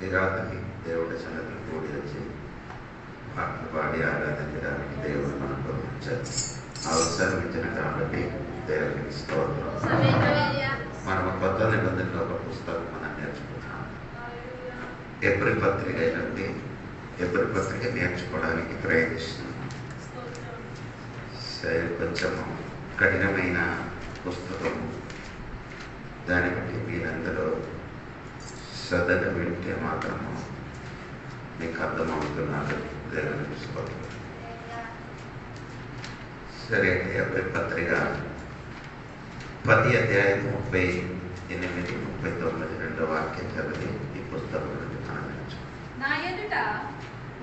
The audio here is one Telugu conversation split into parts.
ఈ రాత్రి దేవుడి సన్నిధిని కూడి వచ్చి పాటలు పాడి ఆరాధించడానికి దేవుడు మనకు ఉంచారు. అవసరం ఇచ్చిన కాబట్టి దేవునికి స్తోత్రం. మనం కొత్త నిబంధనలో ఒక పుస్తకం మనం నేర్చుకుంటున్నాం. ఎబ్రీ పత్రిక అయినది. ఎబ్రీ పత్రిక నేర్చుకోవడానికి ప్రయత్నిస్తున్నాం. సరే, కొంచెం కఠినమైన పుస్తకం. దాన్ని బట్టి మీరందరూ శ్రద్ధగా వింటే మాత్రము మీకు అర్థమవుతున్నారు. దేవునికి స్తోత్రం. సరే, ఎబ్రీ పత్రిక 10 అధ్యాయం 38, 39 రెండో వాక్యం చదివి ఈ పుస్తకం నుండి మనం నేర్చుకుంటాం. నా ఎదుట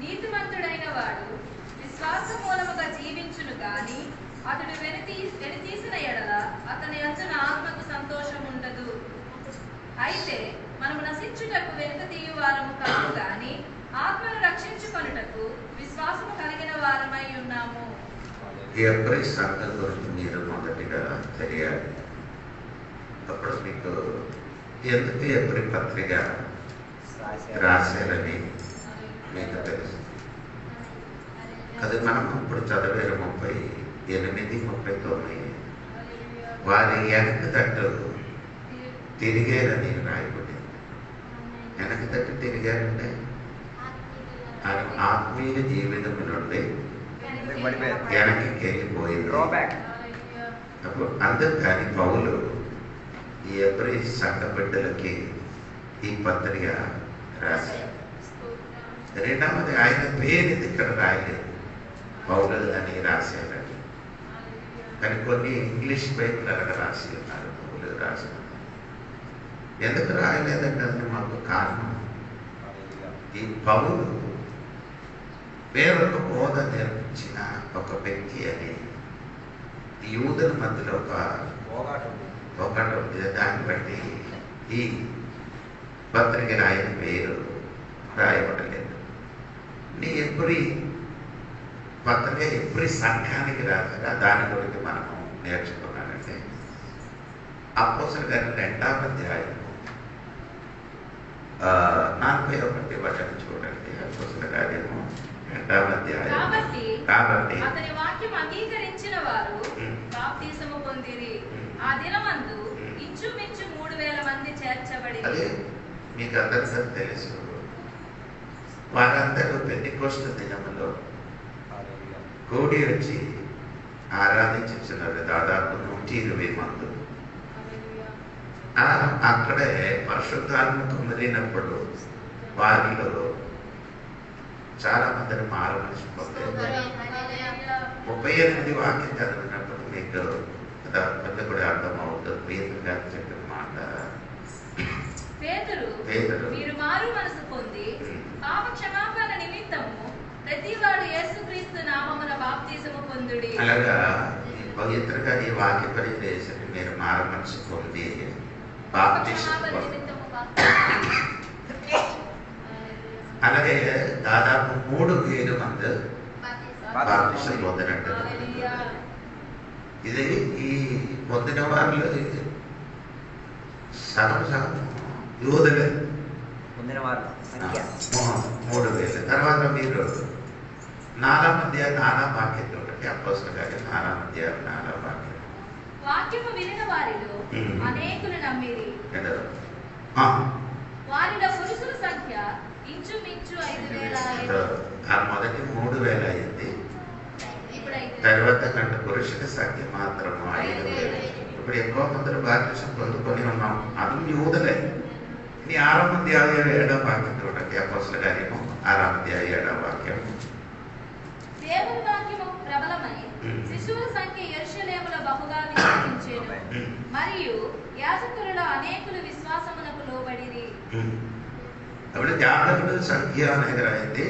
నీతిమంతుడైన వాడు విశ్వాస మూలముగా జీవించును గాని అతడు వెనుతీసిన ఎడల అతని యందున ఆత్మకు సంతోషం ఉండదు. అయితే మనము నశించుటకు వెనుక తీయు వారము కాదు గాని ఆత్మను రక్షించుకొనుటకు విశ్వాసము కలిగిన వారమై ఉన్నాము. ఎబ్రీ సంఘం గురించి మీరు మొదటిగా తెలియాలి. అప్పుడు మీకు ఎందుకు ఎబ్రీ పత్రిక రాశారని మీకు తెలుసు. అది మనం ఇప్పుడు చదివారు 38, 39. వారి వెనక తట్టు తిరిగారని రాయబడింది. వెనక తట్టు తిరిగారంటే ఆత్మీయ జీవితం నుండి వెనక్కి వెళ్ళిపోయింది. అప్పుడు అందుకని పౌలు ఈ ఎబ్రీ సంఘ బిడ్డలకి ఈ పత్రిక రాశారు. రెండవది ఆయన పేరు ఇక్కడ రాయలేదు, పౌలు అని రాశారని. కానీ కొన్ని ఇంగ్లీష్ బైబిల్ అక్కడ రాసి ఉన్నారు, పౌలు రాశారు. ఎందుకు రాయలేదంటే అది మాకు కారణం. ఈ పౌలు వేరొక బోధ నేర్పించిన ఒక వ్యక్తి అని యూదుల మధ్యలో ఒకటి ఉంది. దాన్ని బట్టి ఈ పత్రిక రాయన పేరు రాయబడలేదు. నీ ఎప్పుడు పత్రిక ఎప్పుడు సంఘానికి రాసారా దాని గురించి మనము నేర్చుకున్నానంటే అపోస్తలుల గారి 2వ అధ్యాయం 41 వచనం చూడండి. అపోస్తలుల కార్యము 2వ అధ్యాయం. కాబట్టి అతని వాక్యం అంగీకరించిన వారు బాప్తిసము పొందిరి. ఆ దినమందు ఇంచుమించు 3000 మంది చేర్చబడి. అదే మీకు అందరికీ తెలుసు. వారందరూ పెంటెకోస్తు దినములో కూడి వచ్చి ఆరాధించుతున్నారు. దాదాపు 120 మంది. అక్కడే పరిశుద్ధాత్మ కుమిరినప్పుడు వారిలో చాలా మందిని మారమనిషి పొందారు. 38 వాక్యం చదివినప్పుడు మీకు పెద్ద కూడా అర్థమవుతుంది. పేతురు గారు చెప్పిన మాట, పేతురు మీరు మారు మనసు పొంది పాప క్షమాపణ నిమిత్తము ప్రతివాడు యేసుక్రీస్తు నామమున బాప్తిసము పొందుడి. అలాగా పవిత్రగా ఈ వాక్య పరిచయం మీరు మారు మనసు పొంది అలాగే దాదాపు 3000 మంది బాప్తిసం పొందినట్టు. ఇది ఈ పొందిన వారిలో సగం యోధులే పొందిన వారు 3000. తర్వాత మీరు 4వ అధ్యాయం 4వ వాక్యం చూడండి. అపోస్తలుల కార్యం 4వ అధ్యాయం 4వ వాక్యం. వాక్యము వినిన వారిలో అనేకులు నమ్మిరి. వారిలో పురుషుల సంఖ్య ఇంచుమించు 5000. మొదటి 3000 అయింది. తర్వాత కంటే పురుషుల సంఖ్య మాత్రం 5000. ఇప్పుడు ఎక్కువ మంది బాప్తిసం పొందుకొని ఉన్నాం. అది యూదులే. ఈ 6వ అధ్యాయం 7వ వాక్యం చూడండి. అపోస్తలుల కార్యము 6వ అధ్యాయం 7వ వాక్యం. దేవుని వాక్యము ప్రబలమై శిశువుల సంఖ్య యెరూషలేములో బహుగా విస్తరించెను. మరియు యాజకులలో అనేకులు విశ్వాసమునకు లోబడిరి. అప్పుడు యాజకుల సంఖ్య అనేది రాయింది,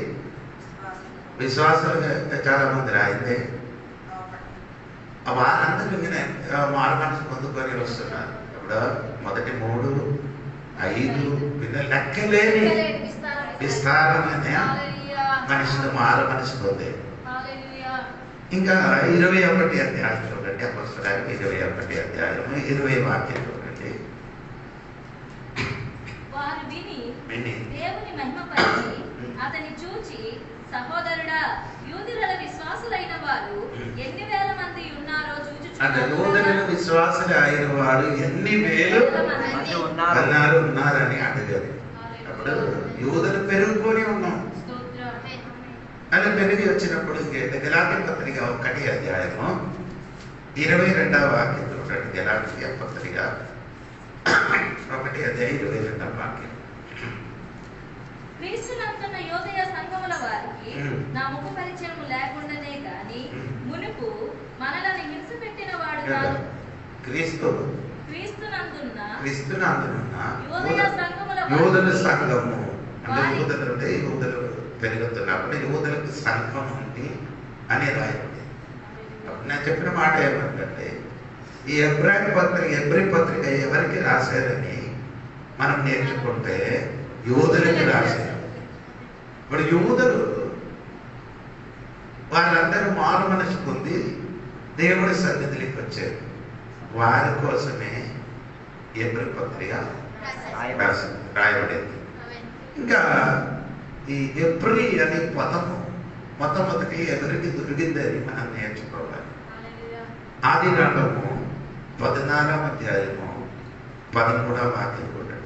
విశ్వాసాలు చాలా మంది రాయింది. వారందరూ మారు మనసు పొందుకొని వస్తున్నారు. ఇప్పుడు మొదటి 3, 5 లెక్కలేని విస్తారమైన మనుషులు మారు మనసు పొందే. ఇంకా 21 అధ్యాయం చూడండి. అపోస్తలుల కార్యం 21 అధ్యాయం 20 వాక్యం చూడండి. వారు విని దేవుని మహిమపరిచి అతన్ని చూచి, సహోదరుడా, యూదుల విశ్వాసులైన వారు ఎన్ని వేల మంది ఉన్నారో యూదుల విశ్వాసులు అయిన వారు ఎన్ని వేలు ఉన్నారని అడిగారు. అప్పుడు యూదులు పెరుగుకొని ఉన్నాం. అలా పెరిగి వచ్చినప్పుడు గలాతీ పత్రిక 1 అధ్యాయము 22వ వాక్యం చూడండి. గలాతీ పత్రిక 1 అధ్యాయం 22వ వాక్యం. క్రీస్తునందున్న యోదయ సంఘముల వారికి నా ముఖ పరిచయము లేకుండానే గాని మునుపు మనలను హింస పెట్టిన వాడు కాదు. క్రీస్తునందున్న యోదయ సంఘము అంటే యూదులు పెరుగుతున్నప్పుడు యూదులకు సంఘం ఉంది అని రాయండి. నేను చెప్పిన మాట ఏమంటే, ఈ ఎబ్రీ పత్రిక ఎవరికి రాశారని మనం నేర్చుకుంటే యూదులకి రాశారు. ఇప్పుడు యూదులు వాళ్ళందరూ మారు మనసు పొంది దేవుడి సన్నిధికి వచ్చారు. వారి కోసమే ఎబ్రీ పత్రిక రాయబడింది. ఇంకా ఈ ఎబ్రీ అనే పదము మొట్టమొదటి ఎవరికి దొరికిందని మనం నేర్చుకోవాలి. ఆదికాండము 14వ అధ్యాయము 13వ వాక్యం కూడా.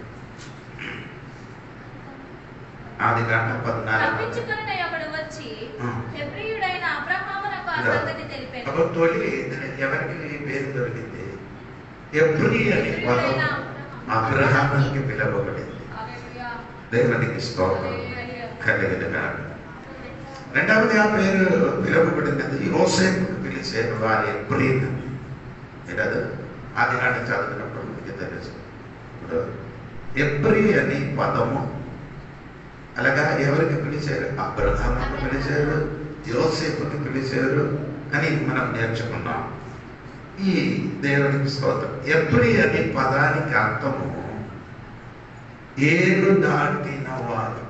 ఆదికాండం 14 తొలి ఎవరికి పేరు దొరికింది? ఎబ్రీ అనే పదం అబ్రహాముకి పిలవబడింది. దేవునికి స్తోత్రం కలిగినగాడు. రెండవది ఆ పేరు పిలువబడినది యోసేపుకు పిలిచారు వారి ఎబ్రీ. మీరు ఆదికాండం చదివినప్పుడు మీకు తెలుసు. ఇప్పుడు ఎబ్రీ అనే పదము అలాగా ఎవరికి పిలిచారు? అబ్రహాముకు పిలిచారు, యోసేపుకి పిలిచారు అని మనం నేర్చుకున్నాం. ఈ దేవునికి స్తోత్రం. ఎబ్రీ అనే పదానికి అర్థము ఏరు దాటిన వారు.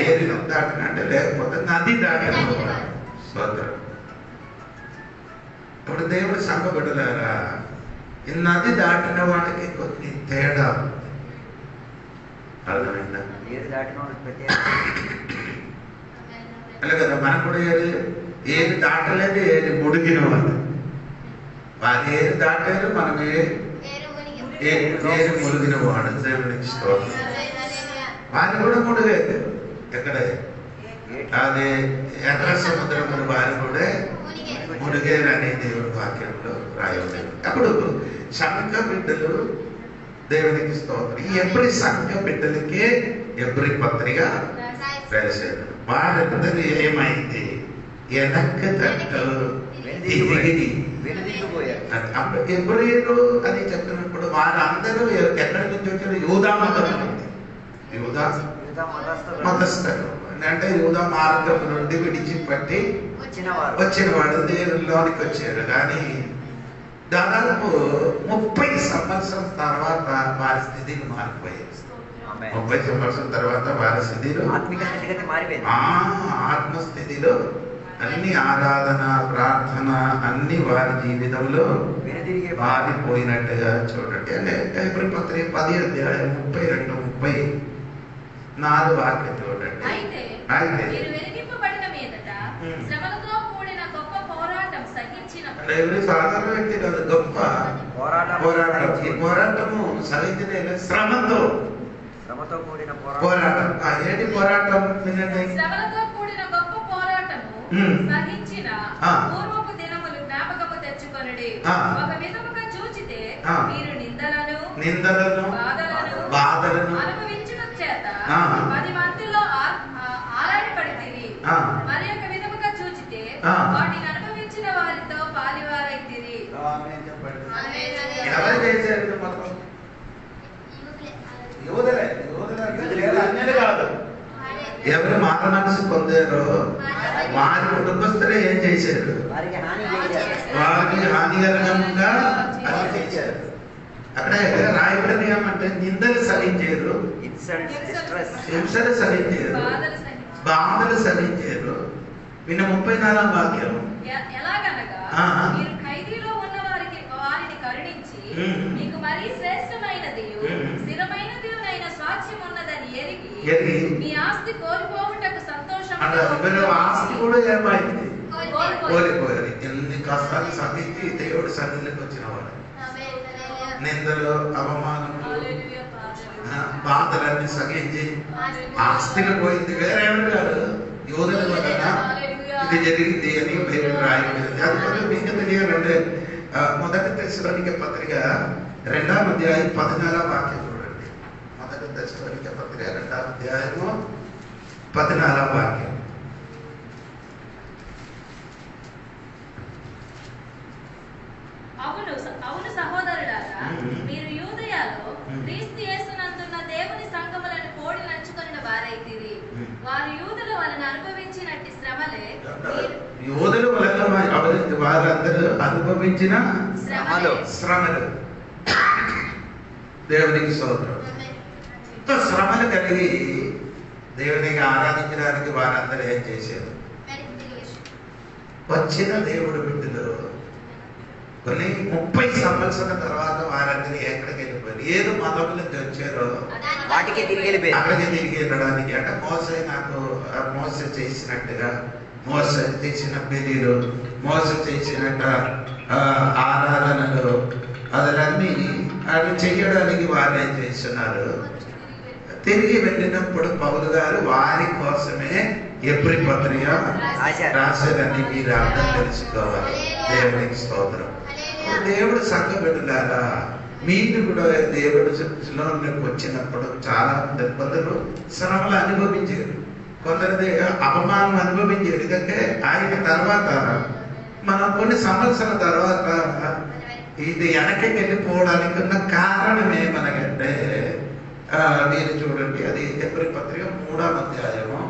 ఏరు దాటిన అంటే లేకపోతే నది దాటిన వారు. స్తోత్రం. ఇప్పుడు దేవుడు సంఘబిడ్డలారా, ఈ నది దాటిన వాటికి కొన్ని తేడా ఉంది. అర్థమైందా? అలా కదా, మనకు కూడా ఏది దాటలేదు, ఏది ముడిగిన వాళ్ళు. వారు ఏది దాటారు, మనం ఏది మునిగిన వాడు. దేవునికి స్తోత్రం. వారు కూడా మునిగేది. ఎక్కడ? అదే ఎర్ర సముద్రములు వారు కూడా మునిగేరు అనే దేవుడి వాక్యంలో రాయలేదు. అప్పుడు సంఘ బిడ్డలు దేవునికి స్తోత్రం. ఈ ఎబ్రీ సంఘ బిడ్డలకే ఎబ్రీ పత్రిక రాశారు. వారందరూ ఏమైంది? వెనక్కి తట్టు ఎబ్రీలు అని చెప్పినప్పుడు వారందరూ ఎక్కడి నుంచి వచ్చారు? యూదా మతం నుండి. యూదా మతస్థులు అంటే యూదా మార్గం నుండి విడిచిపట్టి వచ్చిన వాడు దేవుల్లోనికి వచ్చారు. కానీ దాదాపు 30 సంవత్సరం తర్వాత వారి స్థితిని మారిపోయాయి. 30 సంవత్సరం తర్వాత వారి స్థితిలో ఆత్మస్థితిలో అన్ని ఆరాధన, ప్రార్థన అన్ని వారి జీవితంలో మారిపోయినట్టుగా చూడండి. అంటే ఎబ్రీ పత్రిక 10 అధ్యాయం 32-34 వాక్యం చూడండి. అయితే ఎవరి సాధారణ వ్యక్తి కాదు, గొప్ప పోరాటం. ఈ పోరాటము సరైన శ్రమతో కూడిన పోరాటం. ఏంటి పోరాటం? శ్రమలతో కూడిన గొప్ప పోరాటము సహించిన పూర్వపు దినములు జ్ఞాపకము తెచ్చుకొనుడి. ఒక విధముగా చూచితే మీరు నిందలను బాధలను అనుభవించిన చేత 10 మందిలో ఆరాటపడితిరి. మరి ఒక విధముగా చూచితే వాటిని అనుభవించిన వారితో పాలివారైతిరి. ఎవరు చేశారు? మొత్తం యూదులే కాదు. ఎవరు మార మనసు పొందారో వారి కుటుంబస్తులే ఏం చేశారు? వారికి హానికరంగా అది చేశారు. అక్కడ రాయబడిన ఏమంటే నిందలు సహించారు, హింసలు సహించారు, బాధలు సహించారు. విన్న 34వ వాక్యం. ఎలాగనగా మీరు ఖైదీలో ఉన్న వారిని కరుణించి మీకు మరీ శ్రేష్టమైనది స్థిరమైనదినైన స్వాస్థ్యం మీ ఆస్తి కోల్పోవుటకు సంతోషం. ఆస్తి కూడా ఏమైంది? కోల్పోయారు. ఎన్ని కష్టాలు సహించి దేవుడి సన్నిధికి వచ్చిన వాడు, నిందలు అవమానములు బాధలన్నీ సహించి ఆస్తిగా పోయింది. వేరేమి కాదు, యోధుల వలన ఇది జరిగింది అని బైబిల్ రాయబడింది. అది కూడా మీకు తెలియాలంటే మొదటి తెస్సలోనికే పత్రిక 2వ అధ్యాయం 14వ వాక్యం చూడండి. మొదటి తెస్సలోనికే పత్రిక 2వ అధ్యాయము 14వ వాక్యం. అవును సహోదరులారా, మీరు యూదయలో క్రీస్తు యేసునందున్న దేవుని సంఘములను పోడి నంచుకొనిన వారైతిరి. వారు యూదుల వలన అనుభవించినట్టి శ్రమలే యూదుల వలన వారందరూ అనుభవించిన శ్రమలు. దేవునికి స్తోత్రం. శ్రమలు కలిగి దేవునికి ఆరాధించడానికి వారందరూ ఏం చేశారు? వచ్చిన దేవుడు బిడ్డలు కొన్ని 30 సంవత్సరాల తర్వాత వారందరూ ఎక్కడికి వెళ్ళిపోయారు? ఏదో మతంలో నుంచి వచ్చారో వాటికి తిరిగి వెళ్ళిపోయారు. అక్కడికి తిరిగి వెళ్ళడానికి. అంటే మోస చేసినట్టుగా, మోస చేసిన బలిలు, మోస చేసినట్ట ఆరాధనలు అదన్నీ అవి చేయడానికి వారు ఏం చేస్తున్నారు? తిరిగి వెళ్ళినప్పుడు పౌలు గారు వారి కోసమే ఎబ్రీ పత్రిక రాశారని మీరు అర్థం తెలుసుకోవాలి. దేవునికి స్తోత్రం. దేవుడు సంఘ బిడ్డలారా, మీరు కూడా దేవుడు లోకి వచ్చినప్పుడు చాలా కొందరు శ్రమలు అనుభవించారు, కొందరు అవమానం అనుభవించారు. ఎందుకంటే ఆయన తర్వాత మనం కొన్ని సంవత్సరాల తర్వాత ఇది వెనక్కి వెళ్ళిపోవడానికి ఉన్న కారణం ఏమనగంటే మీరు చూడండి, అది ఎబ్రీ పత్రిక 3వ అధ్యాయము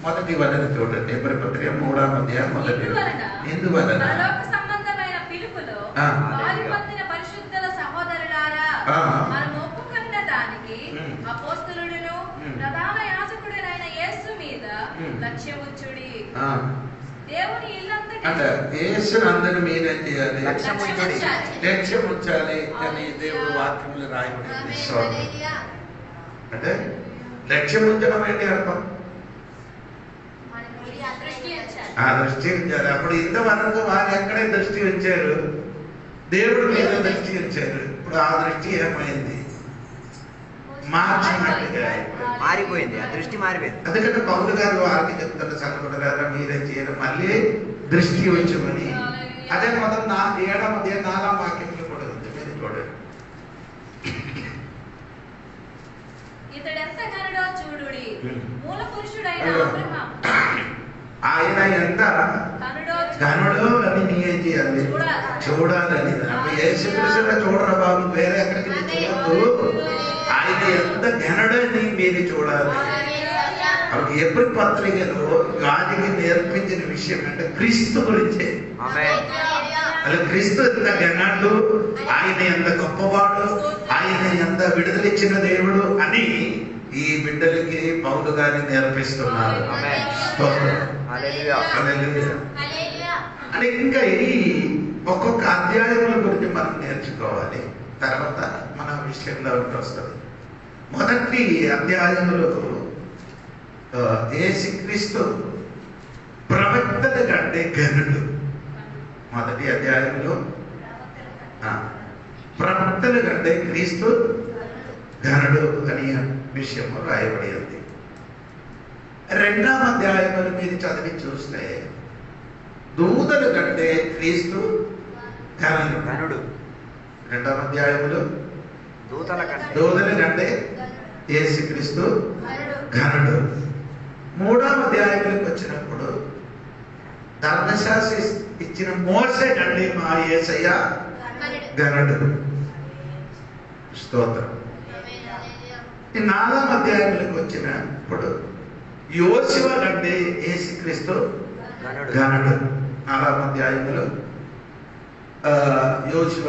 మొదటి వలన చూడండి. ఎబ్రీ పత్రిక 3వ అధ్యాయం మొదటి. ఎందువలన పరిశుద్ధుల సహోదరులారా, మనం ఒప్పుకున్న దానికి అపోస్తలుడును ప్రధాన యాజకుడైన యేసు మీద లక్ష్యముచ్చుడి. దేవుని ఇల్లంతటి అంటే యేసుని అందరి మీద ఏం చేయాలి? లక్ష్యం ఉంచాలి అని దేవుడు వాక్యములు రాయబడింది. అంటే లక్ష్యం ఉంచడం ఏంటి అర్థం? ఆ దృష్టి ఉంచాలి. అప్పుడు ఇంతవరకు వారు ఎక్కడే దృష్టి ఉంచారు? దేవుడి మీద దృష్టి ఉంచారు. ఇప్పుడు ఆ దృష్టి ఏమైంది? మార్చినట్టుగా మారిపోయింది. ఆ దృష్టి మారిపోయింది. అందుకంటే పౌలు గారు వారికి చెప్తున్న సంగతులు మీరేం చేయడం మళ్ళీ దృష్టి ఉంచమని. అదే మొదలు 7వ అధ్యాయం 4వ వాక్యంలో కూడా ఉంది. మీరు చూడండి. ఇతడెంత ఘనుడో చూడుడి, మూల పురుషుడైన అబ్రహాము ఆయన ఎంత ఘనుడో అని నీకేం చేయాలి? చూడాలని. యేసుక్రీస్తుని చూడరా బాబు, వేరే ఎక్కడికి చూడద్దు. ఆయన ఎంత ఘనుడని మీరు చూడాలి. అప్పుడు ఎబ్రీ పత్రికలో గాదికి నేర్పించిన విషయం అంటే క్రీస్తు గురించే. అలా క్రీస్తు ఎంత ఘనుడు, ఆయన ఎంత గొప్పవాడు, ఆయన ఎంత విడుదలిచ్చిన దేవుడు అని ఈ బిడ్డలకి పౌలు గారిని నేర్పిస్తున్నారు. అని ఇంకా ఈ ఒక్కొక్క అధ్యాయముల గురించి మనం నేర్చుకోవాలి. తర్వాత మన విషయంలో వస్తుంది. మొదటి అధ్యాయములు యేసుక్రీస్తు ప్రవక్తల కంటే ఘనుడు. మొదటి అధ్యాయంలో ప్రవక్తల కంటే క్రీస్తు ఘనుడు అనే విషయం రాయబడి ఉంది. 2వ అధ్యాయములు మీరు చదివి చూస్తే దూతల కంటే క్రీస్తు ఘనుడు. 2వ అధ్యాయములు దూతల కంటే యేసుక్రీస్తు ఘనుడు. 3వ అధ్యాయంలోకి వచ్చినప్పుడు ధర్మశాస్త్రి ఇచ్చిన మోసే కంటే మా యేసయ్య ఘనుడు. స్తోత్రం. ఈ 4వ అధ్యాయంలోకి వచ్చినప్పుడు యోషువ కంటే యేసుక్రీస్తు ఘనుడు. 4వ అధ్యాయంలో యోషువ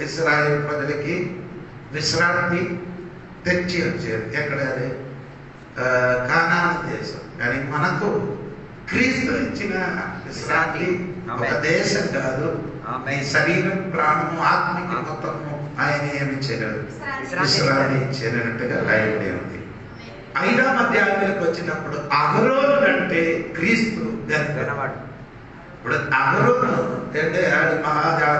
ఇశ్రాయేలు ప్రజలకి విశ్రాంతి తెచ్చి వచ్చారు. ఎక్కడ? అది కానాను దేశం. కానీ మనకు క్రీస్తు ఇచ్చిన విశ్రాంతి ఒక దేశం కాదు, ఈ శరీరం, ప్రాణము, ఆత్మకి మొత్తము ఆయన ఏమి ఇచ్చారు? విశ్రాంతి ఇచ్చేటట్టుగా రాయబడి ఉంది. 5వ అధ్యాయంలోకి వచ్చినప్పుడు అహరోను అంటే క్రీస్తు ఘనవాడు. ఇప్పుడు అహరోను అంటే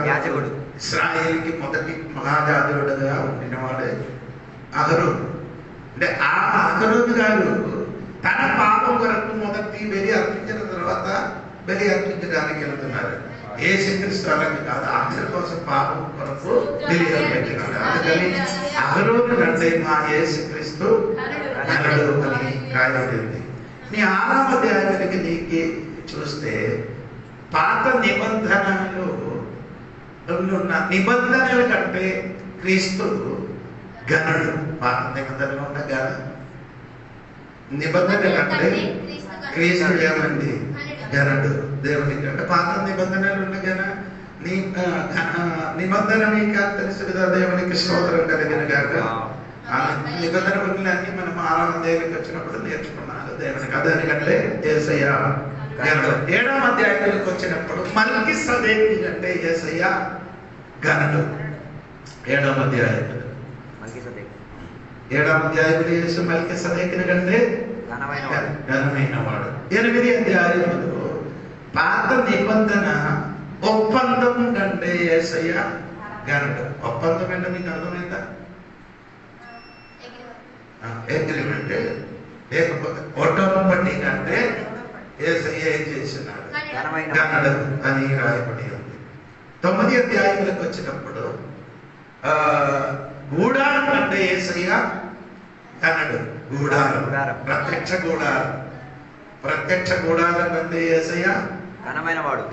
యాజకుడు. ఇశ్రాయేలుకి మొదటి మహాజాతుడుగా ఉండినవాడే అహరోను. అంటే ఆ అహరోను గారు తన పాపం కొరకు మొదటి బలి అర్పించిన తర్వాత బలి అర్పించడానికి వెళ్తున్నారు. యేసుక్రీస్తు అలాగే కాదు, అందరి కోసం పాపం కొరకు బలి అర్పించినాడు. అందుకని అహరోను అంటే మా యేసుక్రీస్తు నరుడు అని రాయబడింది. నీ 6వ అధ్యాయానికి నీకు చూస్తే పాత నిబంధనలు ఉన్న నిబంధనల కంటే క్రీస్తు ఘనుడు. పాత నిబంధనలు ఉన్న నిబంధన కంటే క్రీస్తు ఏమండి ఘనుడు దేవునికి. అంటే పాత నిబంధనలు ఉన్న నిబంధన మీకు తెలుసు కదా, దేవునికి స్తోత్రం కలిగిన గాక. ఆ నిబంధన అన్ని మనం 6వ అధ్యాయానికి వచ్చినప్పుడు నేర్చుకున్నాను దేవునికి. అదానికంటే యేసయ్య ఘనుడు. 7వ అధ్యాయానికి వచ్చినప్పుడు మల్కీసెదెకు అంటే యేసయ్య ఘనుడు. 7వ అధ్యాయం 7వ అధ్యాయంలో యేసు మల్కీసెదెకుని కంటే ఘనమైన వాడు. 8వ అధ్యాయంలో పాత నిబంధన ఒప్పందం కంటే యేసయ్య ఘనుడు. ఒప్పందం అంటే మీకు అర్థమైందా? అగ్రిమెంట్. లేకపోతే ఒటోపటి కంటే యేసయ్య ఏం చేసినాడు ఘనుడు అని రాయబడి ఉంది. 9వ అధ్యాయంలోకి వచ్చినప్పుడు గూడారం అంటే యేసయ్య ఘనుడు. గూడారం, ప్రత్యక్ష గూడారం. ప్రత్యక్ష గూడారం అంటే యేసయ్య ఘనమైన వాడు.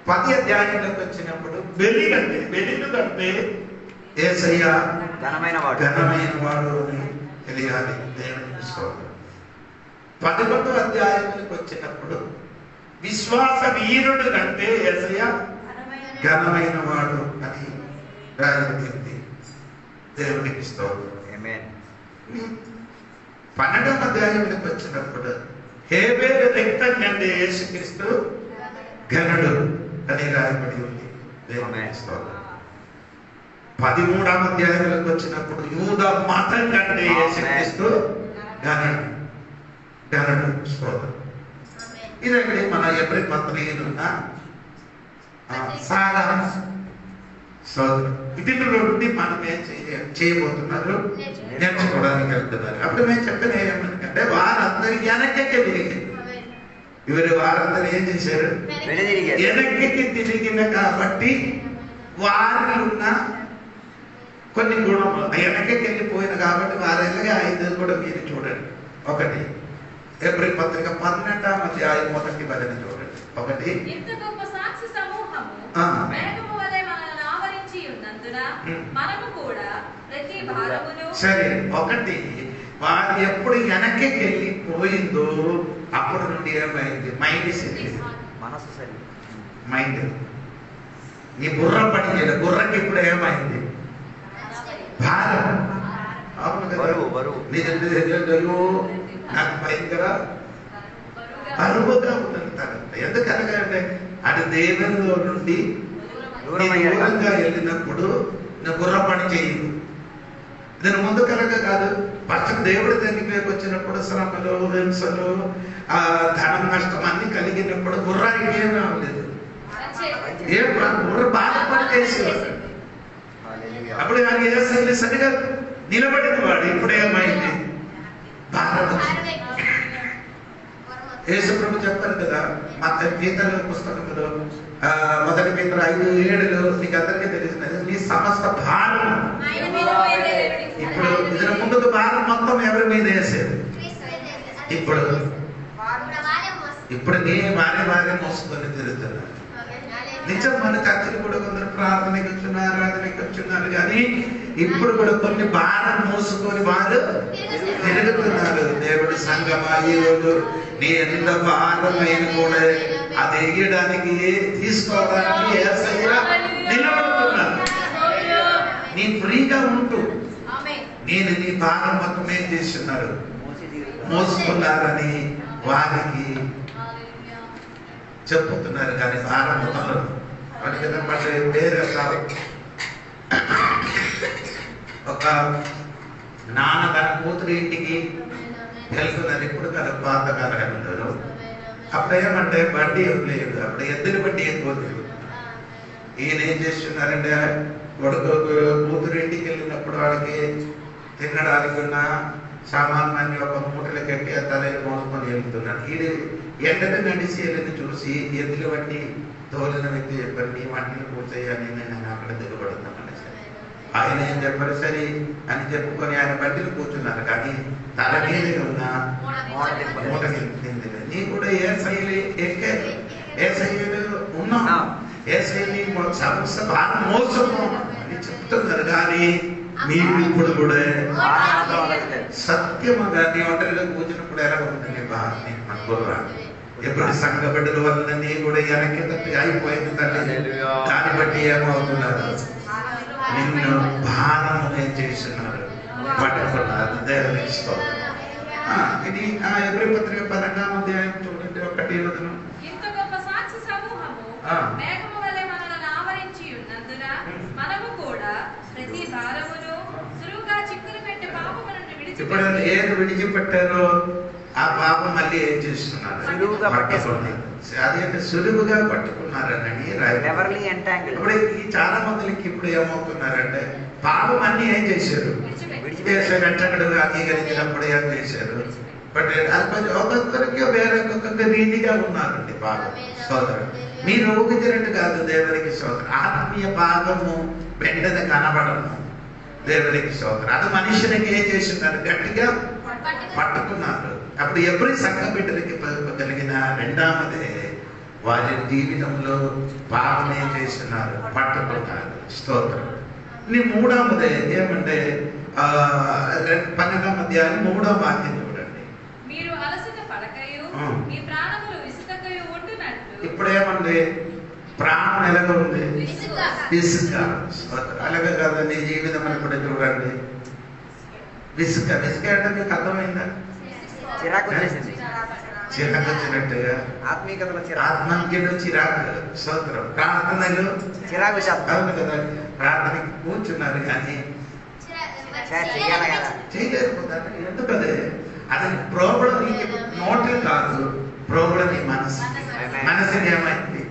10వ అధ్యాయంలోకి వచ్చినప్పుడు బలి కంటే బలిలు కంటే యేసయ్య ఘనమైన వాడు అని తెలియాలి దేవునికి స్తోత్రం. 11వ అధ్యాయంలోకి వచ్చినప్పుడు విశ్వాస వీరుడు కంటే యేసయ్య ఘనమైన వాడు అని రాయబడింది దేవునికి స్తోత్రం. 12వ అధ్యాయంలోకి వచ్చినప్పుడు హేబేలు రక్తం కంటే యేసుక్రీస్తు ఘనుడు అని రాయబడి ఉంది దేవునికి స్తోత్రం. 13వ అధ్యాయంలోకి వచ్చినప్పుడు యూద మతం కంటే యేసుక్రీస్తు ఘనుడు స్తోత్రం. ఇదక్కడ మన ఎబ్రీ పత్రికలున్న సారాంశం స్తోత్రం. వీటిలో నుండి మనం ఏం చేయబోతున్నారు, నేర్చుకోవడానికి వెళ్తున్నారు. అప్పుడు మేము చెప్పిన ఏమంటే వారందరూ వెనక్కి తిరిగి వారందరూ ఏం చేశారు, వెనక్కి తిరిగిన కాబట్టి వారిలో ఉన్న కొన్ని గుణములు వెనక్కి వెళ్ళిపోయిన కాబట్టి వారెళ్ళగా 5 కూడా మీరు చూడండి. 1 ఎబ్రీ పత్రిక 12వ అధ్యాయం 1 వచనం చూడండి. 1 ఇంత గొప్ప సాక్షి సమూహము మేఘము వలె మనల్ని ఆవరించి ఉన్నందున మనము కూడా ప్రతి భారమును. సరే, 1 వారు ఎప్పుడు వెనక్కి వెళ్ళిపోయిందో అప్పటి నుండి ఏమైంది, మైండ్ సెట్, మనసు సరి, మైండ్ నీ బుర్ర పని చేయలేదు. బుర్రకి ఇప్పుడు ఏమైంది, భారం. అవును కదా, నాకు భయంకర బరువుగా ఉంటుంది. ఎందుకనగా అది దేవునిలో నుండి దూరంగా వెళ్ళినప్పుడు నువ్వు బుర్ర పని చేయదు. దీని ముందు కనుక కాదు, ఫస్ట్ దేవుడి దగ్గరికి వచ్చినప్పుడు శ్రమలు, హింసలు, ధనం నష్టం అన్ని కలిగినప్పుడు బుర్రానికి ఏం రావలేదు. బుర్ర బాగా పని చేసేవాడు. అప్పుడు ఆయన ఏ సరిగా నిలబడిన వాడు. ఇప్పుడు ఏమైంది, భారత యేసుప్రభు చెప్పారు కదా గీతల పుస్తకంలో 1 Peter 5:7 మీకు అందరికీ తెలిసినది, నీ సమస్త భారం. ఇప్పుడు ఇతర ముందుకు భారం మొత్తం ఎవరి మీద వేసేది. ఇప్పుడు నీ భార్య మోసుకొని తిరుగుతున్నారు. నిజం, మన చర్చలు కూడా కొందరు ప్రార్థనకి వచ్చున్నారు, ఆరాధనకి వచ్చున్నారు, కానీ ఇప్పుడు కూడా కొన్ని భారం మోసుకొని వారు తిరుగుతున్నారు. దేవుడి సంగమా, ఈ రోజు నీ ఎంత భారమైన కూడా అది వేయడానికి తీసుకోవడానికి నిలబడుతున్నారు. నీ ఫ్రీగా ఉంటూ నేను నీ భారం మొత్తం ఏం చేస్తున్నారు, మోసుకున్నారని వారికి చెప్పుతున్నారు. కానీ భారం మొదలు వాడికి మళ్ళీ వేరే ఒక నాన్న తన కూతురు ఇంటికి వెళ్తున్నారు. ఇప్పుడు కదా పాతకాలంలో అప్పుడు ఏమంటే బండి లేదు, అప్పుడు ఎద్దుల బండి ఎక్కువ. ఈయన ఏం చేస్తున్నారంటే కొడుకు కూతురు ఇంటికి వెళ్ళినప్పుడు వాళ్ళకి తినడానికి ఉన్న సామాన్యాన్ని ఒక మూటలు కట్టి ఆ తలని మోసుకొని వెళ్తున్నాడు. ఈడు ఎండను నడిచి వెళ్ళని చూసి ఎద్దుల బండి తోలిన వ్యక్తి చెప్పారు, నీ వంటలు పూర్తయ్యాని నేను అక్కడ దిగబడుతున్నాను. ఆయన ఏం చెప్పారు, సరే అని చెప్పుకొని ఆయన బండిలు కూర్చున్నారు. కానీ తల మీద ఉన్న మూట కింది నీ కూడా ఏ శైలి ఎక్కారు, ఏ శైలి ఉన్నాం, ఏ శైలి సమస్య బాగా మోసము అని చెప్తున్నారు. కానీ మీరు ఇప్పుడు కూడా సత్యముగా నీ ఒంటరిగా కూర్చున్నప్పుడు ఎలా ఉంటుంది బాగా అనుకోరా. ఎప్పుడు సంఘ బిడ్డల వల్ల నీ కూడా వెనక్కి అయిపోయింది తల్లి. దాన్ని బట్టి ఏమవుతున్నారు, నిన్ను భారమునే చేస్తున్నారు, పట్టుకున్నారు. దేవునికి స్తోత్రం. ఇది ఎబ్రీ పత్రిక 12వ అధ్యాయం చూడండి, 1 ఇంత గొప్ప సాక్షి సమూహము మేఘము వలె మనలను ఆవరించి ఉన్నందున మనము కూడా ప్రతి భారమును సులువుగా చిక్కులు పెట్టి పాపము నుండి ఇప్పుడు ఏది విడిచిపెట్టారో ఆ పాపం మళ్ళీ ఏం చేస్తున్నారు, సులువుగా పట్టుకున్నారు. అదేంటే సులువుగా పట్టుకున్నారని ఇప్పుడు ఈ చాలా మందికి ఇప్పుడు ఏమవుతున్నారంటే పాపం అన్ని ఏం చేశారు, రక్షకుడుగా అంగీకరించినప్పుడు ఏం చేశారు. బట్ అది ఒక్కొక్కరికి వేరే ఒక్కొక్క రీతిగా ఉన్నారండి పాపం. సోదరు మీరు ఊహించినట్టు కాదు. దేవునికి సోదరు ఆత్మీయ భాగము వెంటనే కనబడము. దేవునికి సోదరు అది మనుషునికి ఏం చేస్తున్నారు, గట్టిగా పట్టుకున్నారు. అప్పుడు ఎవరి సంఘ బిడ్డలకి కలిగిన రెండవదే వారి జీవితంలో పాపం ఏం చేస్తున్నారు, పట్టుకున్నారు. స్తోత్రం. మూడవదే ఏమంటే 12వ అధ్యాయం 3వ వాక్యం చూడండి. మీరు అలసట పడకయు మీ ప్రాణములు విసుకకయు ఉంటున్నట్లు. ఇప్పుడేమండి ప్రాణం ఎలాగ ఉంది, విసుక. అలాగే కదా నీ జీవితం అని కూడా చూడండి. విసుక విసుక అంటే మీకు అర్థమైందా, చిరాకు వచ్చేసింది. చిరాకు వచ్చినట్టుగా ఆత్మీయతలో ఆత్మీయుడు చిరాకు. స్తోత్రం. ప్రార్థనలు చిరాకు అవును కదా, ప్రార్థనకి కూర్చున్నారు కానీ చేయలేకపోతారు. ఎందుకదే అది ప్రోబుడం నీకు నోటి కాదు, ప్రోబుడం నీ మనసు. మనసుని ఏమైంది,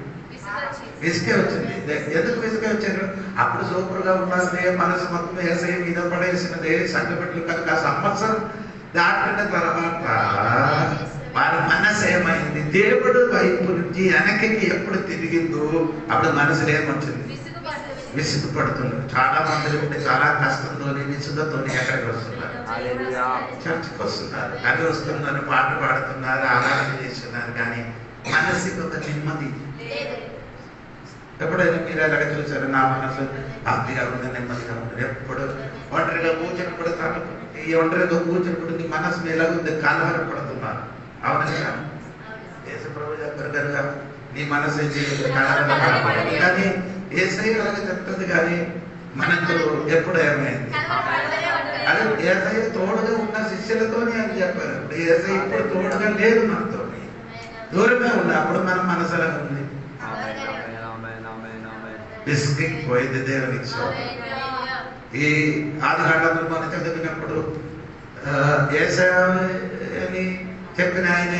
విసుకే వచ్చింది. ఎందుకు విసుకే వచ్చారు, అప్పుడు సూపర్గా ఉన్నది, మనసు మొత్తం వేసే మీద పడేసినది. సంఘపెట్లు కనుక సంవత్సరం దాటిన తర్వాత వారి మనసు ఏమైంది, దేవుడు వైపు నుంచి వెనక్కి ఎప్పుడు తిరిగిందో అప్పుడు మనసులో ఏమొచ్చింది, విసుగు పడుతున్నారు. చాలా మంది ఉంటే చాలా కష్టంతో విసుగుతో ఎక్కడికి వస్తున్నారు, చర్చికి వస్తున్నారు, అది వస్తున్నారు, పాట పాడుతున్నారు, ఆరాధన చేస్తున్నారు. కానీ మనసుకి ఒక నెమ్మది. ఎప్పుడైనా మీరు ఎలాగ చూసారు, నా మనసు హ్యాపీగా ఉంది, నెమ్మదిగా ఉంది. ఎప్పుడు ఒంటరిగా కూర్చున్నప్పుడు ఈ ఒంటరిగా కూర్చున్నప్పుడు నీ మనసుని ఎలాగుంది, కలవరపడుతున్నారు. అవునా, యేసు ప్రభు చెప్పారు కనుక నీ మనసు కలవరపడదు. కానీ యేసయ్య అలాగే చెప్తుంది. కానీ మనకు ఎప్పుడు ఏమైంది, అది యేసయ్య తోడుగా ఉన్న శిష్యులతోనే అని చెప్పారు. ఇప్పుడు యేసయ్య ఇప్పుడు తోడుగా లేదు, మనతో దూరంగా ఉంది. అప్పుడు మన మనసు ఎలా ఉంది, విసిగిపోయింది. దేవునికి ఈ ఆదికాండంలో మనం చదివినప్పుడు యేసయ్యని చెప్పిన ఆయన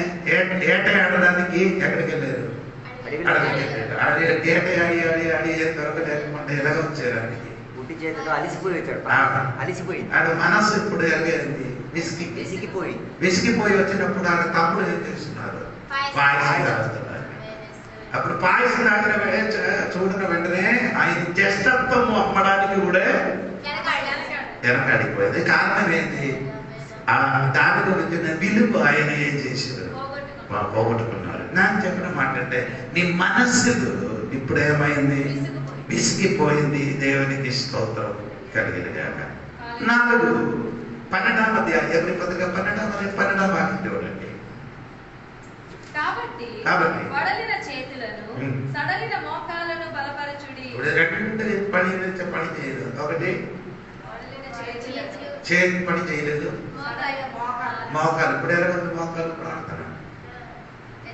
ఏట ఆడడానికి ఎక్కడికి వెళ్ళారు, అడవికి వెళ్ళారు. ఏట ఆడి ఆడి ఆడి ఏం దొరకలేకుండా ఎలాగ వచ్చారు అడిగి ఆడ మనసు ఇప్పుడు ఎలాగైంది, విసిగిపోయి వచ్చినప్పుడు ఆడ తమ్ముడు ఏం చేస్తున్నారు, పాయసం తాగుతున్నారు. అప్పుడు పాయసం తాగిన చూడిన వెంటనే ఆయన జ్యేష్ఠత్వము అమ్మడానికి కూడా వెనకాడిపోయింది. కారణం ఏంటి, దాని గురించి విలువ ఆయన ఏం చేశారు, పోగొట్టుకున్నారు. నాకు చెప్పిన మాట అంటే నీ మనస్సు ఇప్పుడు ఏమైంది, విసిగిపోయింది. దేవునికి స్తోత్రం కలిగిన గాక. 4 12వ అధ్యాయం ఎవరి పత్రిక 12వ వాక్యం చూడండి. కాబట్టి వడలిన చేతులను సడలిన మోకాళ్ళను బలపరచుడి. రెండు పని చేయలేదు. ఒకటి చేతి పని చేయలేదు, మోకాలు. ఇప్పుడు ఎలాగంది మోకాలు ప్రార్థన,